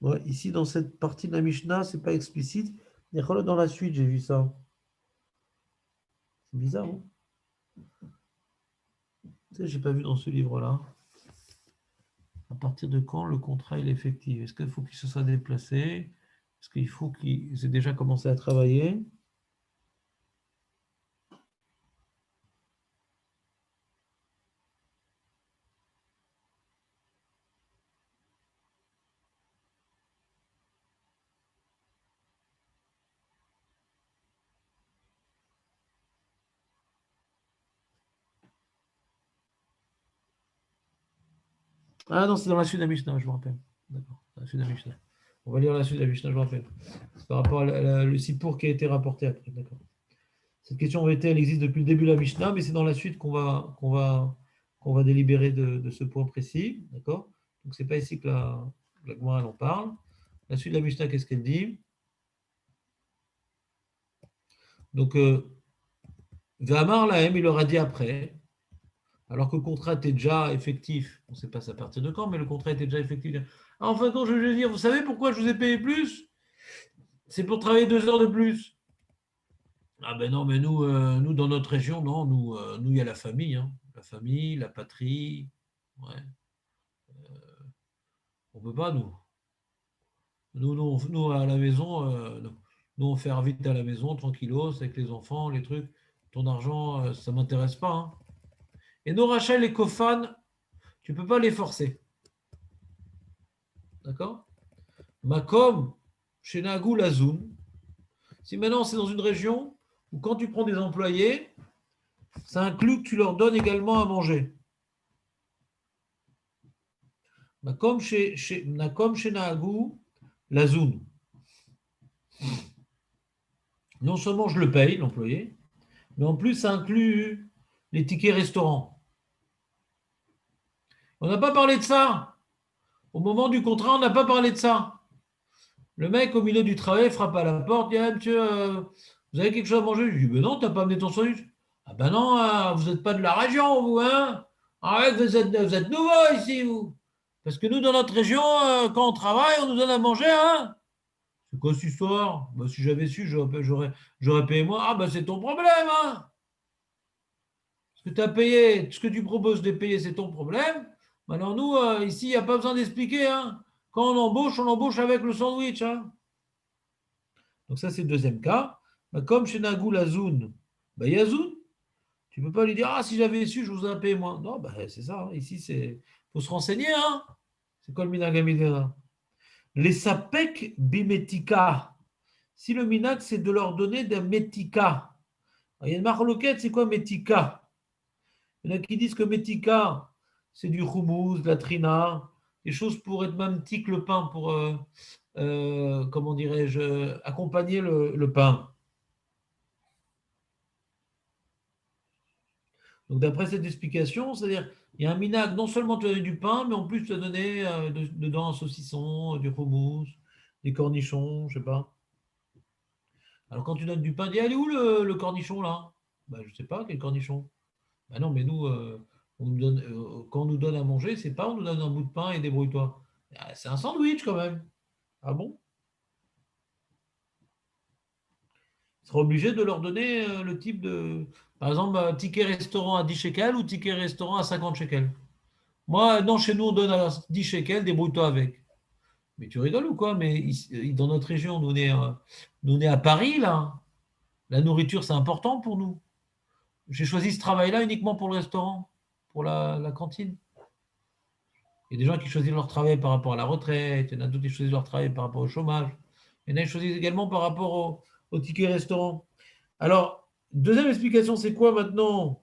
ouais, ici, dans cette partie de la Mishnah, c'est pas explicite. Mais regarde dans la suite, j'ai vu ça. C'est bizarre, hein? Tu sais, j'ai pas vu dans ce livre-là. À partir de quand le contrat est effectif? Est-ce qu'il faut qu'il se soit déplacé? Est-ce qu'il faut qu'il ait déjà commencé à travailler? Ah non, c'est dans la suite de la Mishnah, je me rappelle. D'accord, la suite de la Mishnah. On va lire la suite de la Mishnah, je me rappelle. C'est par rapport à le Sippour qui a été rapporté après. D'accord. Cette question en vérité, elle existe depuis le début de la Mishnah, mais c'est dans la suite qu'on va délibérer de ce point précis. D'accord. Donc, ce n'est pas ici que la Gemara en parle. La suite de la Mishnah, qu'est-ce qu'elle dit? Donc, V'amar lahem, il leur a dit après, alors que le contrat était déjà effectif, on ne sait pas à partir de quand, mais le contrat était déjà effectif. En fin de compte, je veux dire, vous savez pourquoi je vous ai payé plus? C'est pour travailler 2 heures de plus. Ah ben non, mais nous dans notre région, non, nous, il y a la famille, hein. La famille, la patrie. Ouais. On ne peut pas, nous. Nous, à la maison, nous, on fait vite à la maison, tranquillos, avec les enfants, les trucs. Ton argent, ça ne m'intéresse pas, hein. Et nos Rachel et Kofan, tu ne peux pas les forcer. D'accord? Makom, chez Nagou, Lazoun. Si maintenant c'est dans une région où quand tu prends des employés, ça inclut que tu leur donnes également à manger. Makom, chez Nagou, Lazoun. Non seulement je le paye, l'employé, mais en plus ça inclut les tickets restaurants. On n'a pas parlé de ça. Au moment du contrat, on n'a pas parlé de ça. Le mec, au milieu du travail, frappe à la porte, dit ah, monsieur, vous avez quelque chose à manger? Je lui dis ben non, tu n'as pas amené ton sandwich. Ah ben non, vous n'êtes pas de la région, vous, hein? Arrête, vous êtes nouveau ici, vous. Parce que nous, dans notre région, quand on travaille, on nous donne à manger, hein? C'est quoi cette histoire? Ben, si j'avais su, j'aurais payé moi. Ah ben c'est ton problème, hein? Ce que tu as payé, ce que tu proposes de payer, c'est ton problème. Maintenant, nous, ici, il n'y a pas besoin d'expliquer, hein? Quand on embauche avec le sandwich, hein? Donc ça, c'est le deuxième cas. Bah, comme chez Nagou Lazoun, bah, Yazoun, tu ne peux pas lui dire ah, si j'avais su, je vous aurais payé moins. Non, bah, c'est ça. Hein. Ici, il faut se renseigner. Hein. C'est quoi le Minagamidera? Les sapek bimetika. Si le minag, c'est de leur donner des metika. Alors, il y a une marloquette, c'est quoi metika? Il y en a qui disent que metika, c'est du houmous, de la trina, des choses pour être même tic le pain, pour, comment dirais-je, accompagner le pain. Donc, d'après cette explication, c'est-à-dire, il y a un minag, non seulement tu as donné du pain, mais en plus tu as donné dedans un saucisson, du houmous, des cornichons, je ne sais pas. Alors, quand tu donnes du pain, dis, elle est où le cornichon là? Ben, je ne sais pas, quel cornichon? Ben non, mais nous, quand on nous donne à manger, c'est pas on nous donne un bout de pain et débrouille-toi. Ah, c'est un sandwich quand même. Ah bon? Il sera obligé de leur donner le type de. Par exemple, ticket restaurant à 10 shekels ou ticket restaurant à 50 shekels. Moi, non, chez nous, on donne à 10 shekels, débrouille-toi avec. Mais tu rigoles ou quoi? Mais dans notre région, nous, on est à Paris, là. La nourriture, c'est important pour nous. J'ai choisi ce travail-là uniquement pour le restaurant, pour la cantine. Il y a des gens qui choisissent leur travail par rapport à la retraite, il y en a d'autres qui choisissent leur travail par rapport au chômage. Il y en a qui choisissent également par rapport au ticket restaurant. Alors, deuxième explication, c'est quoi maintenant?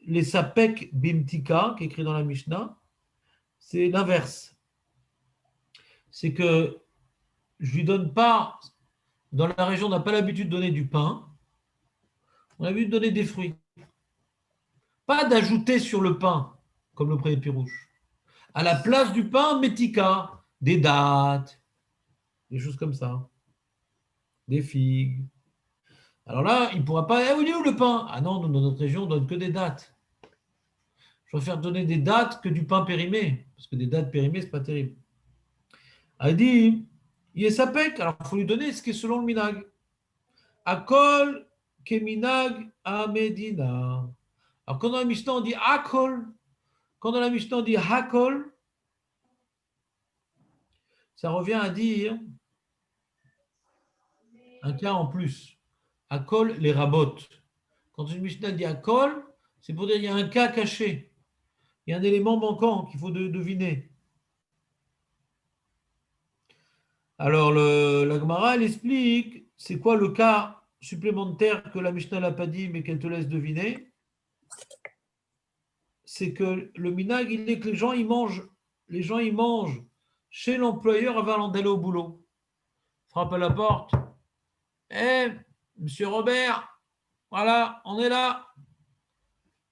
Les sapek bimtika, qui est écrit dans la Mishnah, c'est l'inverse. C'est que je lui donne pas, dans la région, on n'a pas l'habitude de donner du pain, on a l'habitude de donner des fruits. Pas d'ajouter sur le pain, comme le premier pirouche. À la place du pain, métika, des dattes, des choses comme ça, des figues. Alors là, il ne pourra pas, eh, il est où le pain? Ah non, nous, dans notre région, on ne donne que des dattes. Je préfère donner des dattes que du pain périmé, parce que des dattes périmées, ce n'est pas terrible. Elle dit, il est sapek, alors il faut lui donner ce qui est selon le minag. Akol keminag a Medina. Alors quand dans la Mishnah on dit akol, quand dans la Mishnah on dit hakol, ça revient à dire un cas en plus. Akol les rabot. Quand une Mishnah dit akol, c'est pour dire qu'il y a un cas caché. Il y a un élément manquant qu'il faut deviner. Alors, la Gemara, elle explique, c'est quoi le cas supplémentaire que la Mishnah n'a pas dit, mais qu'elle te laisse deviner. C'est que le minag, il est que les gens, ils mangent chez l'employeur avant d'aller au boulot. Frappe à la porte. Eh, monsieur Robert, voilà, on est là.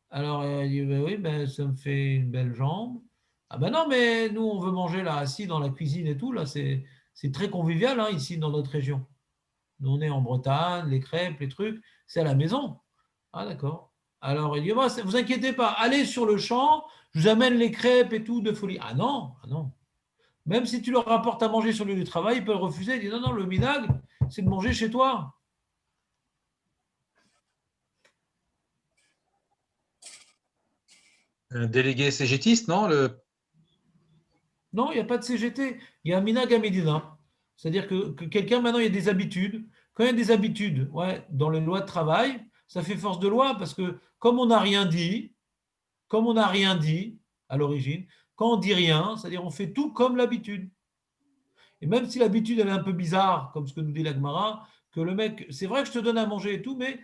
Alors, il dit, ben oui, ben, ça me fait une belle jambe. Ah ben non, mais nous, on veut manger là, assis dans la cuisine et tout. Là, c'est très convivial hein, ici dans notre région. Nous, on est en Bretagne, les crêpes, les trucs, c'est à la maison. Ah d'accord. Alors, il dit, bah, vous inquiétez pas, allez sur le champ, je vous amène les crêpes et tout de folie. Ah non, ah non. Même si tu leur rapportes à manger sur le lieu du travail, ils peuvent refuser. Ils disent, non, non, le minag, c'est de manger chez toi. Un délégué CGTiste, non Non, il n'y a pas de CGT. Il y a un minag à Médina. C'est-à-dire que quelqu'un, maintenant, il y a des habitudes. Quand il y a des habitudes ouais, dans les lois de travail, ça fait force de loi parce que comme on n'a rien dit à l'origine, quand on dit rien, c'est-à-dire on fait tout comme l'habitude. Et même si l'habitude, elle est un peu bizarre, comme ce que nous dit l'Agmara, que le mec, c'est vrai que je te donne à manger et tout, mais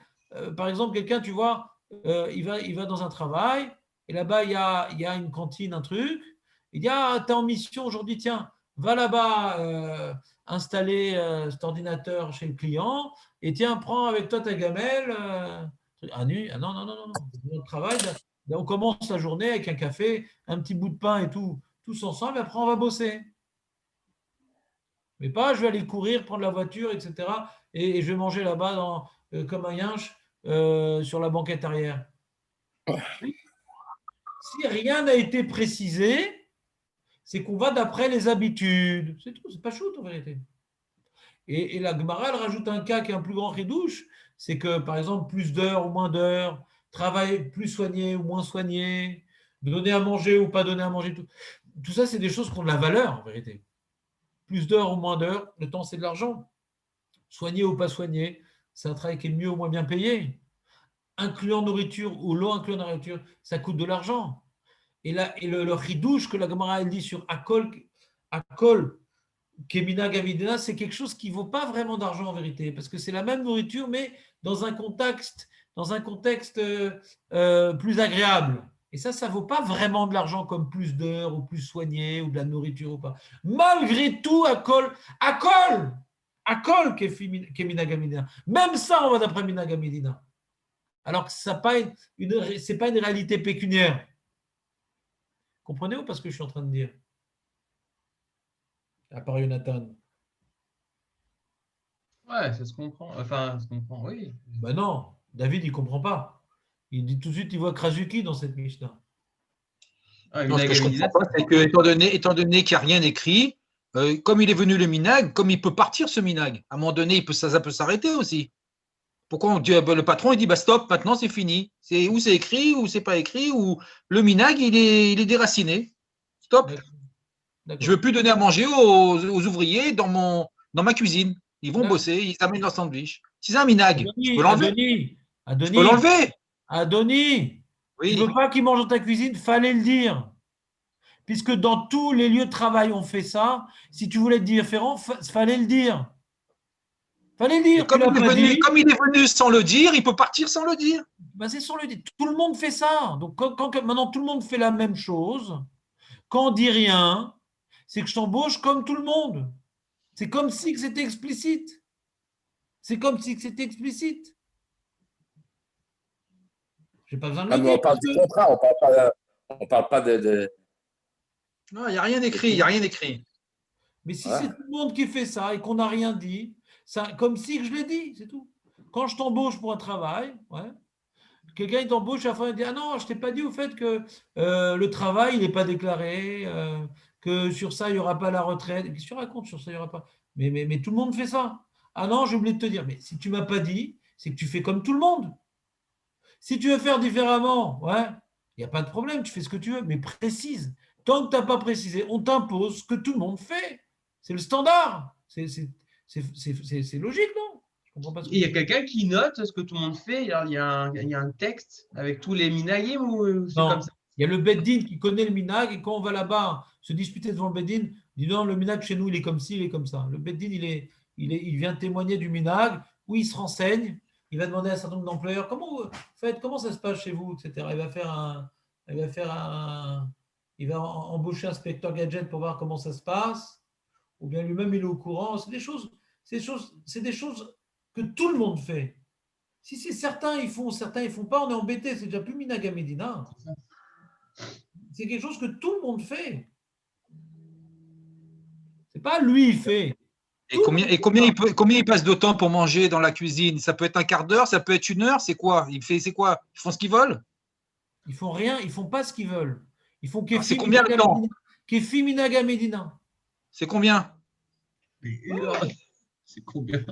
par exemple, quelqu'un, tu vois, il va dans un travail, et là-bas, il y a une cantine, un truc, il dit, ah, t'es en mission aujourd'hui, tiens, va là-bas installer cet ordinateur chez le client, et tiens, prends avec toi ta gamelle. Ah, non, non, non, non, non. Notre travail, là, on commence la journée avec un café, un petit bout de pain et tout, tous ensemble, et après on va bosser. Mais pas, je vais aller courir, prendre la voiture, etc. Et je vais manger là-bas comme un yinche sur la banquette arrière. Si rien n'a été précisé, c'est qu'on va d'après les habitudes. C'est tout, c'est pas shoot en vérité. Et la Gemara, elle rajoute un cas qui est un plus grand ridouche, c'est que par exemple, plus d'heures ou moins d'heures, travail plus soigné ou moins soigné, donner à manger ou pas donner à manger, tout ça, c'est des choses qui ont de la valeur en vérité. Plus d'heures ou moins d'heures, le temps, c'est de l'argent. Soigné ou pas soigné, c'est un travail qui est mieux ou moins bien payé. Incluant nourriture ou l'eau incluant nourriture, ça coûte de l'argent. Et là, le ridouche que la Gemara elle dit sur Akol Kemina Gavidena, c'est quelque chose qui ne vaut pas vraiment d'argent en vérité, parce que c'est la même nourriture, mais dans un contexte plus agréable. Et ça ne vaut pas vraiment de l'argent comme plus d'heures ou plus soigné ou de la nourriture ou pas. Malgré tout, Akol Kemina Gavidena. Même ça, on va d'après Mina Gavidena. Alors que ce n'est pas une réalité pécuniaire. Comprenez-vous pas ce que je suis en train de dire? À part Jonathan. Ouais, ça se comprend. Enfin, ça se comprend, oui. Ben non, David, il ne comprend pas. Il dit tout de suite, il voit Krasuki dans cette Mishnah. Ah, Non, ce que je ne comprends pas, c'est que, étant donné qu'il n'y a rien écrit, comme il est venu le minag, comme il peut partir ce minag, à un moment donné, ça peut s'arrêter aussi. Pourquoi le patron il dit bah stop, maintenant c'est fini. C'est écrit ou c'est pas écrit ou le minag il est déraciné. Stop. D'accord. Je veux plus donner à manger aux ouvriers dans ma cuisine. Ils vont bosser, ils amènent leur sandwich. Si c'est un minag, je peux l'enlever. Je peux l'enlever. Adonis, oui. Tu ne veux pas qu'il mange dans ta cuisine, fallait le dire. Puisque dans tous les lieux de travail, on fait ça. Si tu voulais être différent, fallait le dire. Fallait le dire. Comme il est venu sans le dire, il peut partir sans le dire. Ben, c'est sans le dire. Tout le monde fait ça. Donc, maintenant, tout le monde fait la même chose. Quand on dit rien, c'est que je t'embauche comme tout le monde. C'est comme si que c'était explicite. C'est comme si que c'était explicite. Je n'ai pas besoin de Ah, le mais dire. on parle du contrat, on parle pas de... Non, il n'y a rien écrit, il n'y a rien écrit. Mais si Voilà. c'est tout le monde qui fait ça et qu'on n'a rien dit, ça, comme si que je l'ai dit, c'est tout. Quand je t'embauche pour un travail, ouais, quelqu'un il t'embauche, à la fin il dit ah non, je t'ai pas dit au fait que le travail il n'est pas déclaré, que sur ça il n'y aura pas la retraite. Qu'est-ce que tu racontes sur ça il n'y aura pas? Mais tout le monde fait ça. Ah non, j'ai oublié de te dire. Mais si tu m'as pas dit, c'est que tu fais comme tout le monde. Si tu veux faire différemment, ouais, il n'y a pas de problème, tu fais ce que tu veux, mais précise. Tant que tu n'as pas précisé, on t'impose ce que tout le monde fait. C'est le standard. C'est logique, non? Je comprends pas ce que Il y a tu dis. quelqu'un qui note ce que tout le monde fait. Alors, il y a un texte avec tous les minagim ou c'est Non, comme ça? il y a le Beddin qui connaît le minag et quand on va là-bas se disputer devant le Beddin, il dit non, le minag chez nous, il est comme ci, il est comme ça. Le Beddin, il vient témoigner du minag, où il se renseigne, il va demander à un certain nombre d'employeurs comment ça se passe chez vous, etc. Il va embaucher un inspecteur gadget pour voir comment ça se passe, ou bien lui-même il est au courant. C'est des choses que tout le monde fait. Si c'est certains ils font pas, on est embêté. C'est déjà plus minag à Médina. C'est quelque chose que tout le monde fait. C'est pas lui, il fait. Et combien il passe de temps pour manger dans la cuisine? Ça peut être un quart d'heure, ça peut être une heure, c'est quoi? C'est quoi? Ils font ce qu'ils veulent? Ils font rien, ils font pas ce qu'ils veulent. Ils font C'est combien le temps? Kefi Minaga Medina. C'est combien? C'est combien?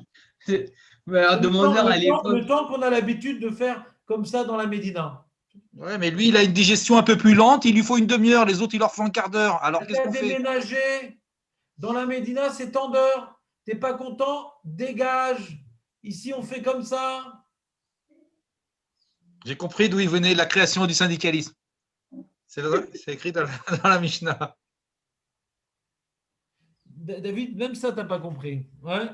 Mais alors, demande-leur à l'époque. Le temps qu'on a l'habitude de faire comme ça dans la Médina. Ouais, mais lui, il a une digestion un peu plus lente, il lui faut une demi-heure, les autres, il leur font un quart d'heure. Alors, qu'est-ce qu'on fait? Déménager dans la Médina, c'est tant d'heures. T'es pas content? Dégage. Ici, on fait comme ça. J'ai compris d'où il venait la création du syndicalisme. C'est écrit dans la Mishnah. David, même ça, t'as pas compris. Ouais.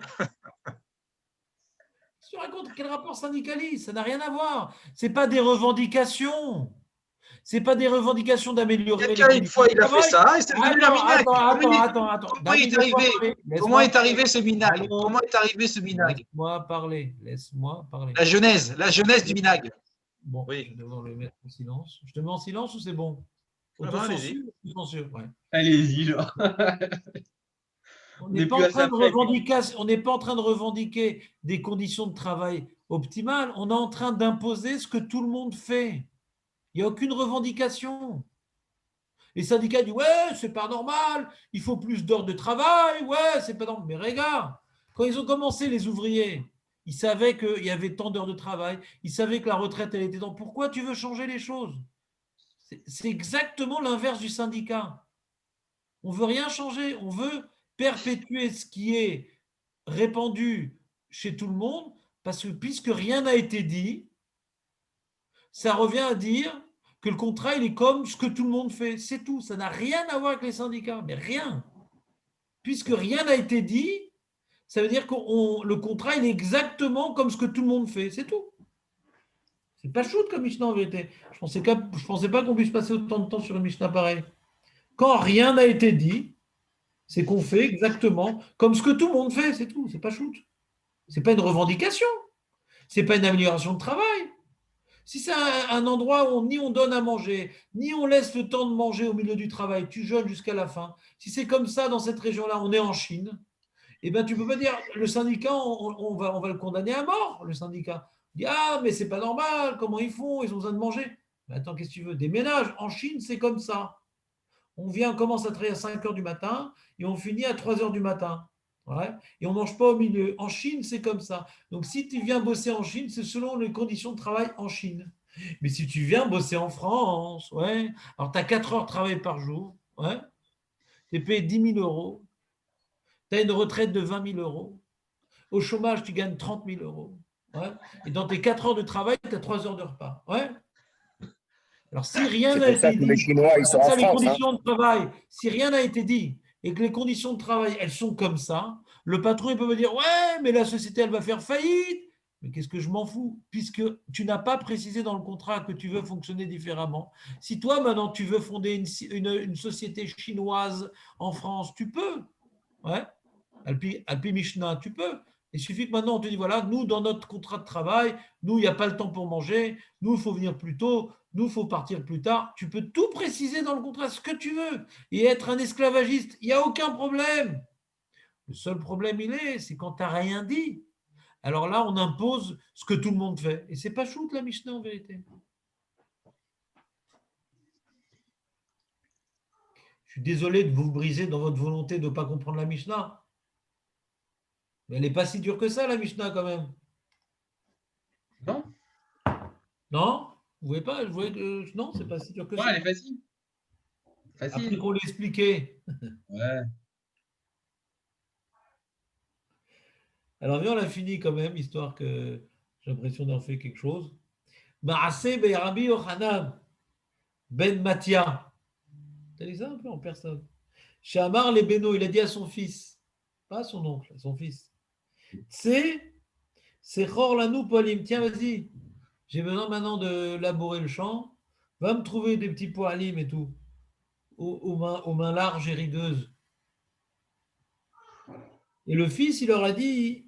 Tu racontes quel rapport syndicaliste? Ça n'a rien à voir. C'est pas des revendications. C'est pas des revendications d'améliorer les Quelqu'un, une fois, il a fait ça et c'est devenu la minag. Attends. Comment est arrivé ce minag? Comment est arrivé ce minag? Laisse-moi parler. La genèse du minag. Bon, oui. je vais devoir le mettre en silence. Je te mets en silence ou c'est bon? Autocensure, ouais. Allez-y, genre. On n'est pas en train de revendiquer des conditions de travail optimales. On est en train d'imposer ce que tout le monde fait. Il n'y a aucune revendication. Les syndicats disent ouais, c'est pas normal, il faut plus d'heures de travail, ouais, c'est pas normal. Mais regarde, quand ils ont commencé, les ouvriers, ils savaient qu'il y avait tant d'heures de travail, ils savaient que la retraite, elle était dans. Pourquoi tu veux changer les choses? C'est exactement l'inverse du syndicat. On ne veut rien changer, on veut perpétuer ce qui est répandu chez tout le monde, parce que puisque rien n'a été dit, ça revient à dire que le contrat, il est comme ce que tout le monde fait. C'est tout. Ça n'a rien à voir avec les syndicats, mais rien. Puisque rien n'a été dit, ça veut dire que le contrat, il est exactement comme ce que tout le monde fait. C'est tout. C'est pas shoot comme Mishnah en vérité. Je pensais pas qu'on puisse passer autant de temps sur une Mishnah pareille. Quand rien n'a été dit, c'est qu'on fait exactement comme ce que tout le monde fait. C'est tout. C'est pas shoot. C'est pas une revendication. C'est pas une amélioration de travail. Si c'est un endroit où ni on donne à manger, ni on laisse le temps de manger au milieu du travail, tu jeûnes jusqu'à la fin, si c'est comme ça dans cette région-là, on est en Chine, eh bien tu ne peux pas dire le syndicat, on va le condamner à mort, le syndicat. Il dit ah, mais c'est pas normal, comment ils font, ils ont besoin de manger. Mais attends, qu'est-ce que tu veux? Des ménages, en Chine, c'est comme ça. On commence à travailler à 5 heures du matin et on finit à 3 heures du matin. Ouais. Et on ne mange pas au milieu. En Chine, c'est comme ça. Donc, si tu viens bosser en Chine, c'est selon les conditions de travail en Chine. Mais si tu viens bosser en France, ouais, alors tu as 4 heures de travail par jour, ouais, tu es payé 10 000 euros, tu as une retraite de 20 000 euros, au chômage, tu gagnes 30 000 euros. Ouais, et dans tes 4 heures de travail, tu as 3 heures de repas. Ouais. Alors, si rien n'a été dit, les Chinois, ils sont en les France, conditions de travail, si rien n'a été dit, et que les conditions de travail, elles sont comme ça, le patron, il peut me dire, ouais, mais la société, elle va faire faillite. Mais qu'est-ce que je m'en fous? Puisque tu n'as pas précisé dans le contrat que tu veux fonctionner différemment. Si toi, maintenant, tu veux fonder une société chinoise en France, tu peux. Ouais. Alpi Mishnah, tu peux. Il suffit que maintenant on te dit, voilà, nous, dans notre contrat de travail, nous, il n'y a pas le temps pour manger, nous, il faut venir plus tôt, nous, il faut partir plus tard. Tu peux tout préciser dans le contrat, ce que tu veux, et être un esclavagiste, il n'y a aucun problème. Le seul problème, c'est quand tu n'as rien dit. Alors là, on impose ce que tout le monde fait. Et ce n'est pas shoot la Mishnah en vérité. Je suis désolé de vous briser dans votre volonté de ne pas comprendre la Mishnah. Mais elle n'est pas si dure que ça, la Mishnah, quand même. Non. Non? Vous voyez pas? Je voyais que non, c'est pas si dur que Ouais, ça. elle est facile. Facile. Après qu'on l'ait expliqué. Ouais. Alors, viens, on l'a fini quand même, histoire que j'ai l'impression d'avoir fait quelque chose. Ma'aseh be Rabbi Yochanan ben Matia. T'as dit ça un peu en personne. Shamar le Beno, il a dit à son fils, pas à son oncle, à son fils. C'est Chor Lanou Polim. Tiens, vas-y. J'ai besoin maintenant de labourer le champ. Va me trouver des petits poalim et tout. Aux mains larges et rideuses. Et le fils, il leur a dit,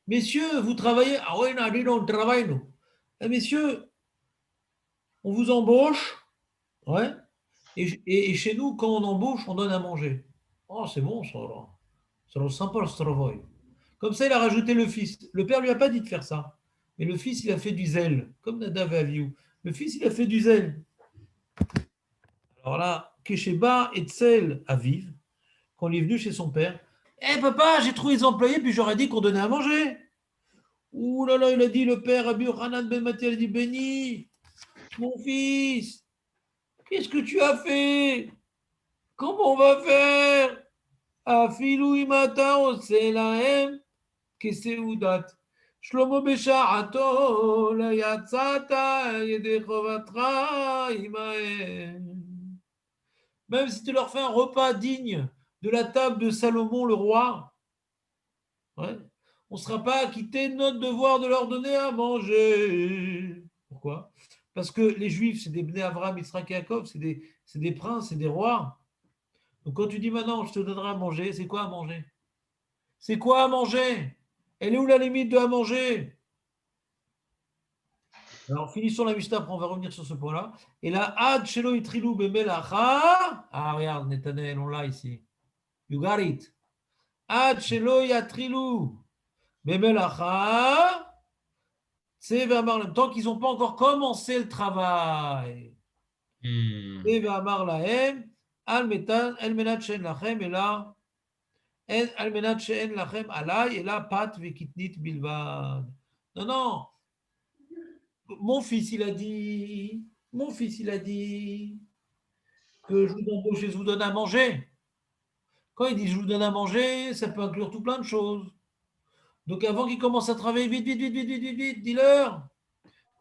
messieurs, vous travaillez? Ah oui, non, on travaille, nous. Messieurs, on vous embauche. Ouais. Et chez nous, quand on embauche, on donne à manger. Oh, c'est bon, ça. C'est sympa, le stravoy. Comme ça, il a rajouté le fils. Le père ne lui a pas dit de faire ça. Mais le fils, il a fait du zèle, comme Nadav et Avihu. Le fils, il a fait du zèle. Alors là, Kesheba et Tzel Aviv, quand il est venu chez son père, papa, j'ai trouvé les employés, puis j'aurais dit qu'on donnait à manger. Ouh là là, il a dit, le père, Rabbi Yochanan ben Matia, il a dit, béni, mon fils, qu'est-ce que tu as fait? Comment on va faire? Afilou imata oselahem keseudat. Shlomo besha'ato la yatzata yedei chovatra imahem. Même si tu leur fais un repas digne de la table de Salomon le roi, ouais, on ne sera pas acquitté de notre devoir de leur donner à manger. Pourquoi? Parce que les Juifs, c'est des Bnei Avraham, Yitzhak et Yaakov, c'est des princes, c'est des rois. Donc quand tu dis maintenant, je te donnerai à manger, c'est quoi à manger? C'est quoi à manger? Elle est où la limite de à manger? Alors finissons la Mishnah, après on va revenir sur ce point-là. Et là, Ad Shelo Itrilou Bemelacha. Ah, regarde, Netanel, on l'a ici. You got it. Ad Shelo Yatrilou Bemelacha. C'est Vamarlem. Tant qu'ils n'ont pas encore commencé le travail. C'est Vamarlahem. Al-Metan, El-Menat Shen Lachem. Et là, Al-Menat Shen Lachem Alay. Et là, Pat Vekitnit Bilvad. Non, non. Mon fils, il a dit que je vous embauche et je vous donne à manger. Quand il dit je vous donne à manger, ça peut inclure tout plein de choses. Donc avant qu'il commence à travailler, vite, dis-leur.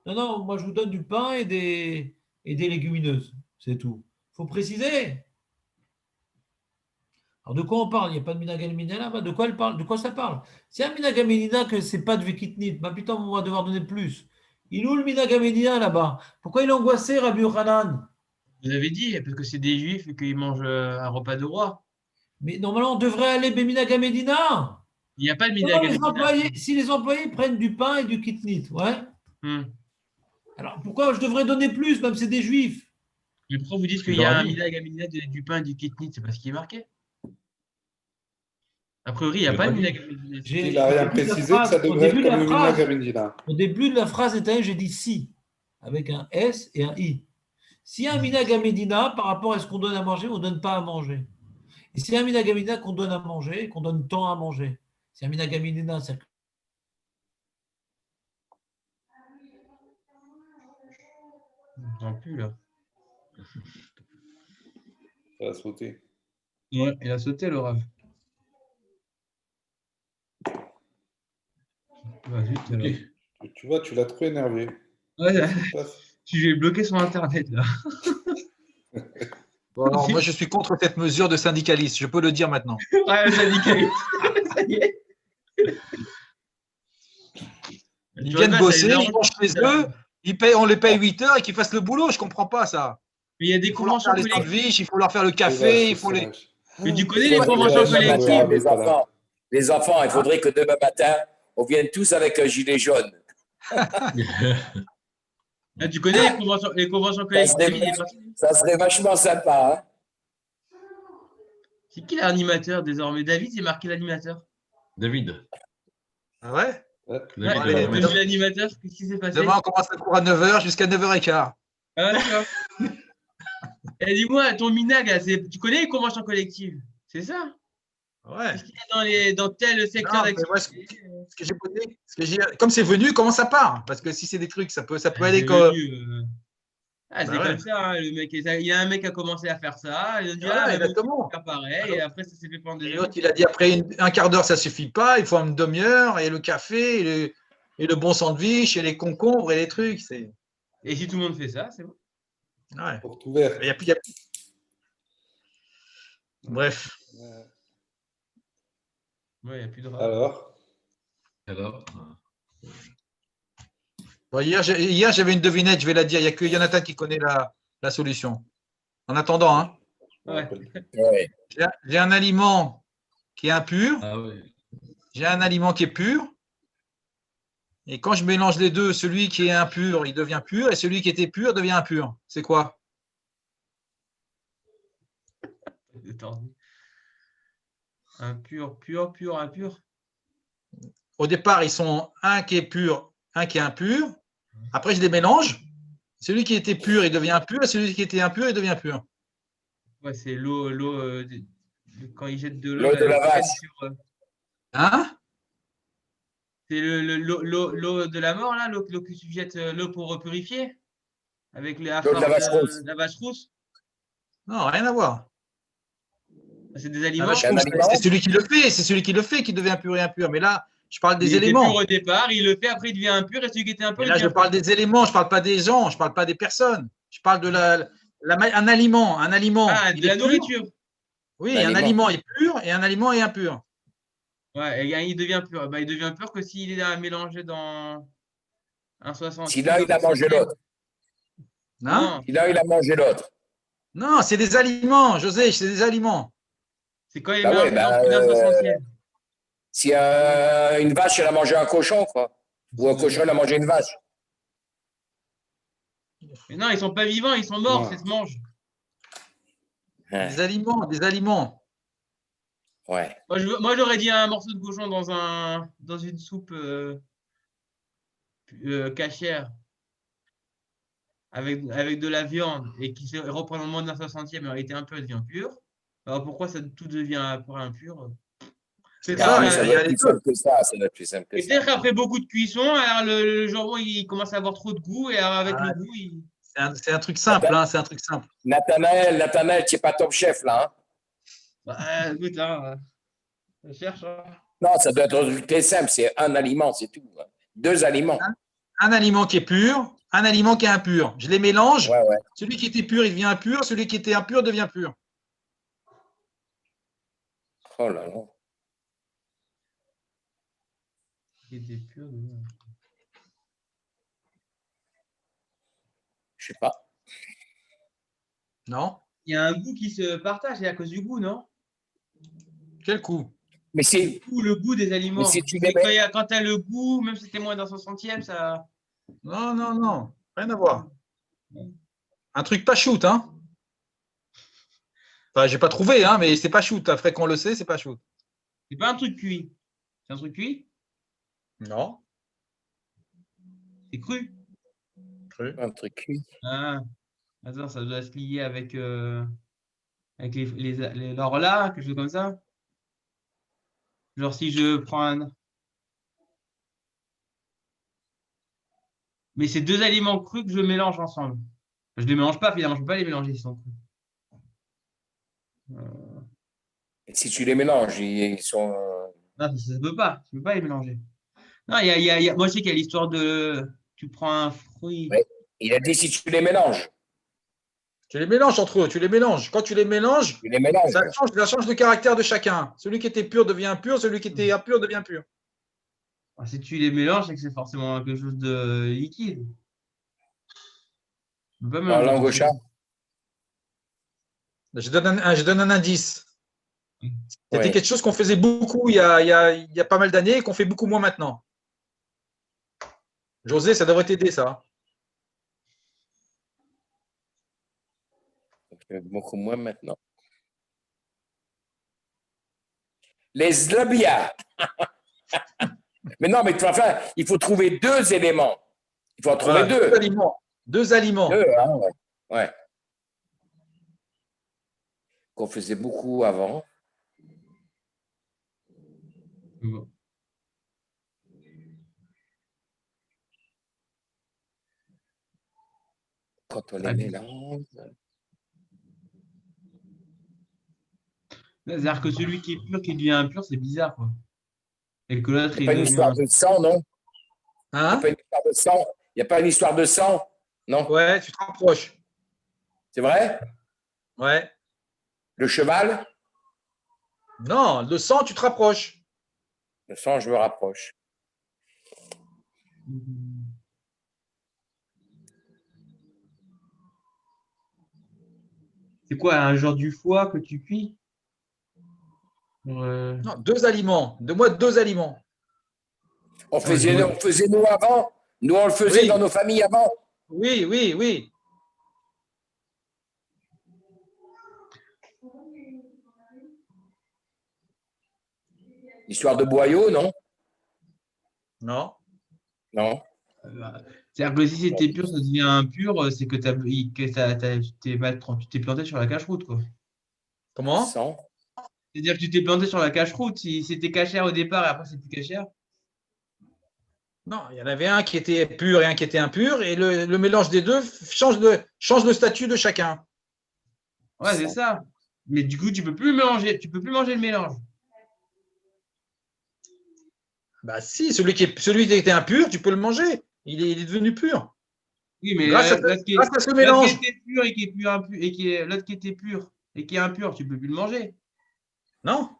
Non, non, moi je vous donne du pain et des légumineuses, c'est tout. Il faut préciser. Alors de quoi on parle? Il n'y a pas de Minag al-Mina là-bas. De quoi elle parle? De quoi ça parle? C'est un Minag al-Mina que c'est pas de Vekitnit. Bah putain, on va devoir donner plus. Il est où le Minag al-Mina là-bas? Pourquoi il est angoissé, Rabbi Yochanan? Vous avez dit, parce que c'est des Juifs et qu'ils mangent un repas de roi. Mais normalement, on devrait aller Minag al-Medina. Il n'y a pas de Minag al-Medina. Si les employés prennent du pain et du kitnit, ouais. Alors pourquoi je devrais donner plus, même c'est des Juifs? Mais pourquoi vous dites qu'il y a un Minag al-Medina du pain et du kitnit? C'est parce qu'il est marqué. A priori, il n'y a pas de Minag al-Medina. Il n'a rien précisé que ça devrait être comme le Minag al-Medina. Au début de la phrase, j'ai dit si, avec un S et un I. S'il y a un Minag al-Medina, par rapport à ce qu'on donne à manger, on ne donne pas à manger. Et s'il y a un Minag al-Medina qu'on donne à manger, qu'on donne tant à manger. C'est un Minag al-Medina, c'est... Je n'entends plus là. Ça a sauté. Ouais, il a sauté le Rav. Okay. Tu vois, tu l'as trop énervé. Ouais, j'ai bloqué son internet là. Bon, alors, moi, je suis contre cette mesure de syndicaliste. Je peux le dire maintenant. Ouais, syndicaliste. Ça y est. Ils viennent bosser, ils mangent chez eux, on les paye 8 heures et qu'ils fassent le boulot. Je ne comprends pas ça. Mais il y a des conventions collectives. Il faut leur faire le café, il faut les. Mais tu connais Il les faudrait conventions que demain matin, collectives. les enfants, il faudrait que demain matin, on vienne tous avec un gilet jaune. Ah, tu connais les conventions Ça collectives, serait, David, les parties. ça serait vachement sympa. Hein. C'est qui l'animateur désormais? David, c'est marqué l'animateur. David. Ah ouais? Ouais. Ouais, David, allez, t'es devenu demain- l'animateur, qu'est-ce qui s'est passé? Demain, on commence à cours à 9h jusqu'à 9h15. Ah, d'accord. Et dis-moi, ton MINAG, là, tu connais les conventions collectives? C'est ça? Ouais. Qu'est-ce qu'il y a dans tel secteur Non, mais moi, d'activité? ce que j'ai posé, comme c'est venu, comment ça part? Parce que si c'est des trucs, ça peut Ah, aller c'est comme. venu, Ah, Bah c'est ouais. comme ça, hein, le mec. Il y a un mec qui a commencé à faire ça. Il a dit, Voilà, ah, bah, moi aussi, je exactement. vais faire pareil. Et après, ça s'est fait pendant des Et années. l'autre, il a dit après un quart d'heure, ça suffit pas, il faut une demi-heure, et le café, et le bon sandwich, et les concombres, et les trucs. C'est. Et si tout le monde fait ça, c'est bon. Ouais. Porte ouverte. Il y a plus. Bref. Ouais, il n'y a plus de rap. Alors, Alors, Bon, hier, j'avais une devinette, je vais la dire. Il n'y a que Jonathan qui connaît la solution. En attendant, hein, je me Ouais. rappelle. Ouais. j'ai un aliment qui est impur, ah oui. j'ai un aliment qui est pur. Et quand je mélange les deux, celui qui est impur, il devient pur, et celui qui était pur devient impur. C'est quoi? Détendu. Impur, pur, pur, impur. Au départ, ils sont un qui est pur, un qui est impur. Après, je les mélange. Celui qui était pur, il devient impur, et celui qui était impur, il devient pur. Ouais, c'est l'eau, quand ils jettent de l'eau. L'eau de là, la ils prennent vache. Hein? C'est l'eau de la mort, là, l'eau que tu jettes, l'eau pour purifier. Avec les L'eau de la vache rousse. la vache rousse. Non, rien à voir. C'est des La aliments. vache un rouge, aliment. c'est celui qui le fait, c'est celui qui le fait qui devient pur et impur. Mais là, je parle des Il était éléments. pur au départ, il le fait, après il devient impur, et celui qui était impur, Mais il là, je devient parle des éléments, je ne parle pas des gens, je ne parle pas des personnes. Je parle de un aliment. Un aliment, Ah, il de la est pur. nourriture. Oui, un L'aliment. aliment est pur et un aliment est impur. Ouais, et il devient pur. Bah, il devient pur que s'il est mélangé dans un 60. Si l'un, il a mangé l'autre. Hein? Non, Si l'un, il a mangé l'autre. Non, c'est des aliments, José, c'est des aliments. c'est quand il est Bah ouais, mélangé dans plus d'un 60e. Si une vache, elle a mangé un cochon, quoi. Ou un cochon, il a mangé une vache. Mais non, ils sont pas vivants, ils sont morts, Non. ça se mange. Des aliments, des aliments. Ouais. Moi, j'aurais dit un morceau de cochon dans une soupe cachère avec de la viande et qui reprend le moins d'un 60e, mais a été un peu devient pur. Alors pourquoi tout devient pur et impur? C'est Ah, ça, mais mais ça il y doit a être les plus deux. simple que ça. Ça doit être plus simple que Et ça. peut-être qu'après beaucoup de cuisson, alors le jambon il commence à avoir trop de goût et alors avec Ah, le goût, il. C'est un truc simple, hein, c'est un truc simple. Nathanaël, tu n'es pas top chef, là. Hein. Bah, écoute, hein, je cherche. Hein. Non, ça doit être un truc très simple. C'est un aliment, c'est tout. Hein. Deux aliments. Un aliment qui est pur, un aliment qui est impur. Je les mélange. Ouais, ouais. Celui qui était pur, il devient impur. Celui qui était impur devient pur. Oh là là. Il était pur. Je sais pas. Non? Il y a un goût qui se partage, et à cause du goût, non? Quel coup? Mais c'est. Le goût des aliments. Mais si tu C'est les mets- quand tu as le goût, même si c'était moins d'un 60e, ça. Non, non, non. Rien à voir. Un truc pas shoot, hein? Enfin, j'ai pas trouvé, hein, mais c'est pas shoot. Après qu'on le sait, c'est pas shoot. C'est pas un truc cuit. C'est un truc cuit? Non. C'est cru. Un truc cuit. Ah. Attends, ça doit se lier avec l'orla, quelque chose comme ça. Genre si je prends un. Mais c'est deux aliments crus que je mélange ensemble. Je ne les mélange pas, finalement, je ne peux pas les mélanger, ils sont crus. Et si tu les mélanges, ils sont. Non, ça ne peut pas. Tu ne peux pas les mélanger. Non, moi, je sais qu'il y a l'histoire de. Tu prends un fruit. Ouais. Il a dit si tu les mélanges. Tu les mélanges entre eux, tu les mélanges. Quand tu les mélanges, Tu les mélanges. ça change le caractère de chacun. Celui qui était pur devient impur, celui qui était impur devient pur. Si tu les mélanges, c'est que c'est forcément quelque chose de liquide. Tu peux pas En mélanger langue au quelque chat. chose. Je donne un indice. C'était Ouais. quelque chose qu'on faisait beaucoup il y a pas mal d'années et qu'on fait beaucoup moins maintenant. José, ça devrait t'aider, ça. Beaucoup moins maintenant. Les zlobia. Mais non, mais de toute façon, il faut trouver deux éléments. Il faut en trouver Voilà, deux. aliments. Deux aliments. Deux, hein, ouais. Ouais. Qu'on faisait beaucoup avant. Bon. Quand on les Ah, mélange. C'est-à-dire que celui qui est pur, qui devient impur, c'est bizarre, quoi. Et que l'autre, Il n'y il a pas une histoire devient. de sang, non? Il n'y a Hein? pas une histoire de sang. Il n'y a pas une histoire de sang, non? Ouais, tu te rapproches. C'est vrai? Ouais. Le cheval? Non, le sang, tu te rapproches. Le sang, je me rapproche. C'est quoi, un genre du foie que tu cuis? Non, deux aliments. Donne-moi deux aliments. On faisait nous avant? Nous, on le faisait Oui. dans nos familles avant? Oui, oui, oui. Histoire de boyau, non? Non. Non. C'est-à-dire que si c'était pur, ça devient impur, c'est que, tu t'es planté sur la cache-route, quoi. Comment? Sang. C'est-à-dire que tu t'es planté sur la cache-route. Si c'était cachère au départ et après c'est plus cachère. Non, il y en avait un qui était pur et un qui était impur, et le mélange des deux change le statut de chacun. Ouais, c'est ça. Mais du coup, tu peux plus manger le mélange. Bah si, celui qui était impur, tu peux le manger. Il est devenu pur. Oui, mais Grâce à l'autre qui ce mélange. était pur et qui est plus impur, et qui est l'autre qui était pur et qui est impur, tu peux plus le manger. Non.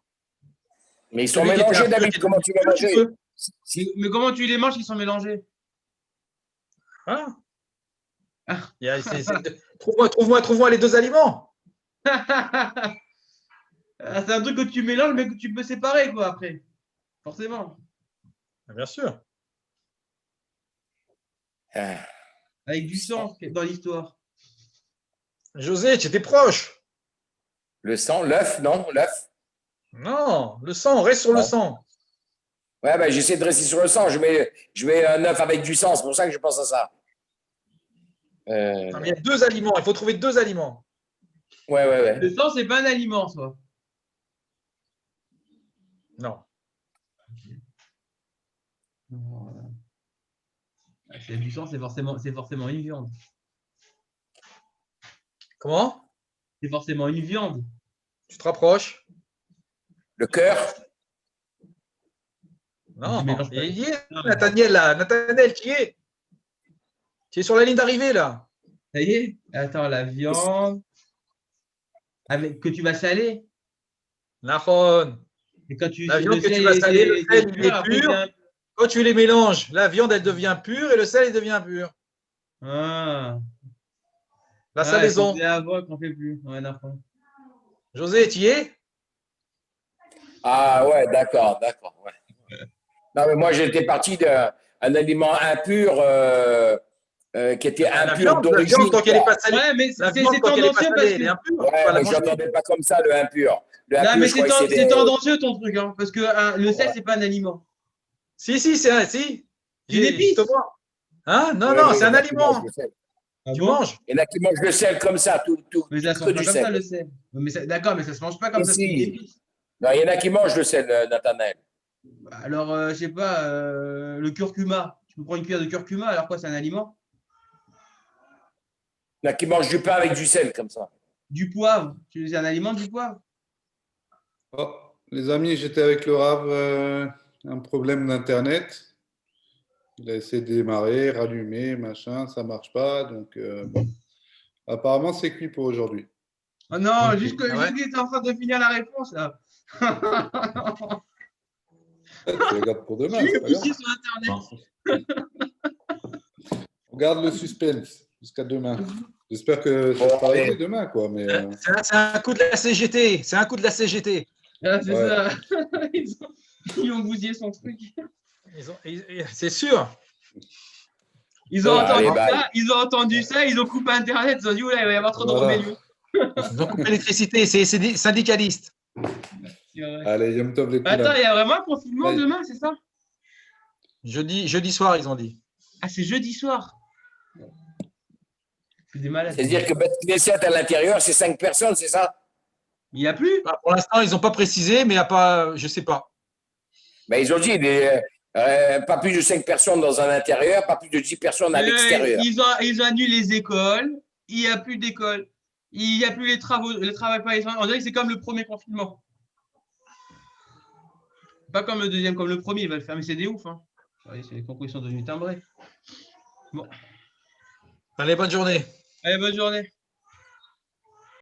Mais ils sont Celui qui était mélangés, impur, David. qui Comment était tu vas pur, tu manger? peux. Mais comment tu les manges s'ils sont mélangés? Voilà. Ah. Trouve-moi les deux aliments. Ah, c'est un truc que tu mélanges, mais que tu peux séparer, quoi, après. Forcément. Bien sûr. Ah, Avec du sang dans l'histoire. José, tu étais proche. le sang, l'œuf, non? L'œuf? Non, le sang, reste sur le Non. sang. Ouais, ben, j'essaie de rester sur le sang. Je mets un œuf avec du sang. C'est pour ça que je pense à ça. Non, mais il y a deux aliments. Il faut trouver deux aliments. Ouais. Le sang, c'est pas un aliment, ça. Non. C'est du sang, c'est forcément une viande. Comment? C'est forcément une viande. Tu te rapproches? Le cœur? Non. Tu mélanges pas. Il y est, Non, Nathaniel, là. Nathaniel, tu y es? Tu es sur la ligne d'arrivée, là. Ça y est? Attends, la viande. Que tu vas saler. Naphone. Et quand tu, La viande le que tu sel vas est- saler, le est sel, il pur, est après, il pur. devient- Quand tu les mélanges, la viande, elle devient pure et le sel, il devient pur. Ah. La Ah, salaison. qu'on faisait avant qu'on fait plus. Ouais, d'accord. José, tu y es? Ah ouais, d'accord. Ouais. Non, mais moi, j'étais parti d'un aliment impur qui était La impur viande, d'origine. tant qu'elle n'est pas salée. Ouais, mais La c'est viande, quand elle n'est pas tendancieux parce salée, elle est que. impure. Ouais, Tu vas la mais je manger. n'entendais pas comme ça, le impur. Le Non, impur, mais je croyais que c'est c'était... tendancieux ton truc, hein, parce que le sel, c'est pas un aliment. Si, c'est un. Si. Une épice. Justement. Hein? Non, Ouais, c'est il y un en a qui mangent aliment. le sel. Ah Tu bon? manges. Il y en a qui mangent le sel comme ça, tout Mais ça se que mange pas du comme ça, sel. le sel. D'accord, mais ça se mange pas comme Mais ça, si. c'est une épice. Non, il y en a qui mangent le sel, Nathanaël. Alors, je sais pas, le curcuma. Tu peux prendre une cuillère de curcuma, alors quoi, c'est un aliment? Il y en a qui mangent du pain avec du sel, comme ça. Du poivre. C'est un aliment, du poivre? Oh, les amis, j'étais avec le Rav, un problème d'Internet. Il a essayé de démarrer, rallumer, machin, ça marche pas. Donc, bon. Apparemment, c'est cuit pour aujourd'hui. Oh non, Ok. juste Ah ouais? qu'il est en train de finir la réponse, là. Tu regardes pour demain, Tu c'est es pas grave. poussé sur Internet. On garde le suspense jusqu'à demain. J'espère que ça sera réglé demain, quoi. Mais C'est un coup de la CGT. C'est un coup de la CGT. Ah, c'est Ouais. ça. Ils ont bousillé son truc. C'est sûr. Ils ont Allez, entendu bye. ça, ils ont entendu ça, ils ont coupé Internet, ils ont dit, oula, il va y avoir trop de Voilà. rébellions. Ils ont coupé l'électricité, c'est des syndicalistes. C'est vrai. Allez, Yom Tov les Attends, Koulam. il y a vraiment un confinement Ouais. demain, c'est ça? Jeudi soir, ils ont dit. Ah, c'est jeudi soir. C'est des malades. C'est-à-dire que Beth Knesset à l'intérieur, c'est 5 personnes, c'est ça? Il n'y a plus? Bah, pour l'instant, ils n'ont pas précisé, mais il y a pas, je ne sais pas. Ben, ils ont dit pas plus de 5 personnes dans un intérieur, pas plus de 10 personnes à l'extérieur. Ils ont annulé les écoles, il n'y a plus d'école, il n'y a plus les travaux, le travail par les enfants. On dirait que c'est comme le premier confinement. Pas comme le deuxième, comme le premier, il va le faire, mais c'est des ouf. Hein. Voyez, c'est les conclusions devenues timbrées. Bon. Allez, bonne journée. Allez, bonne journée.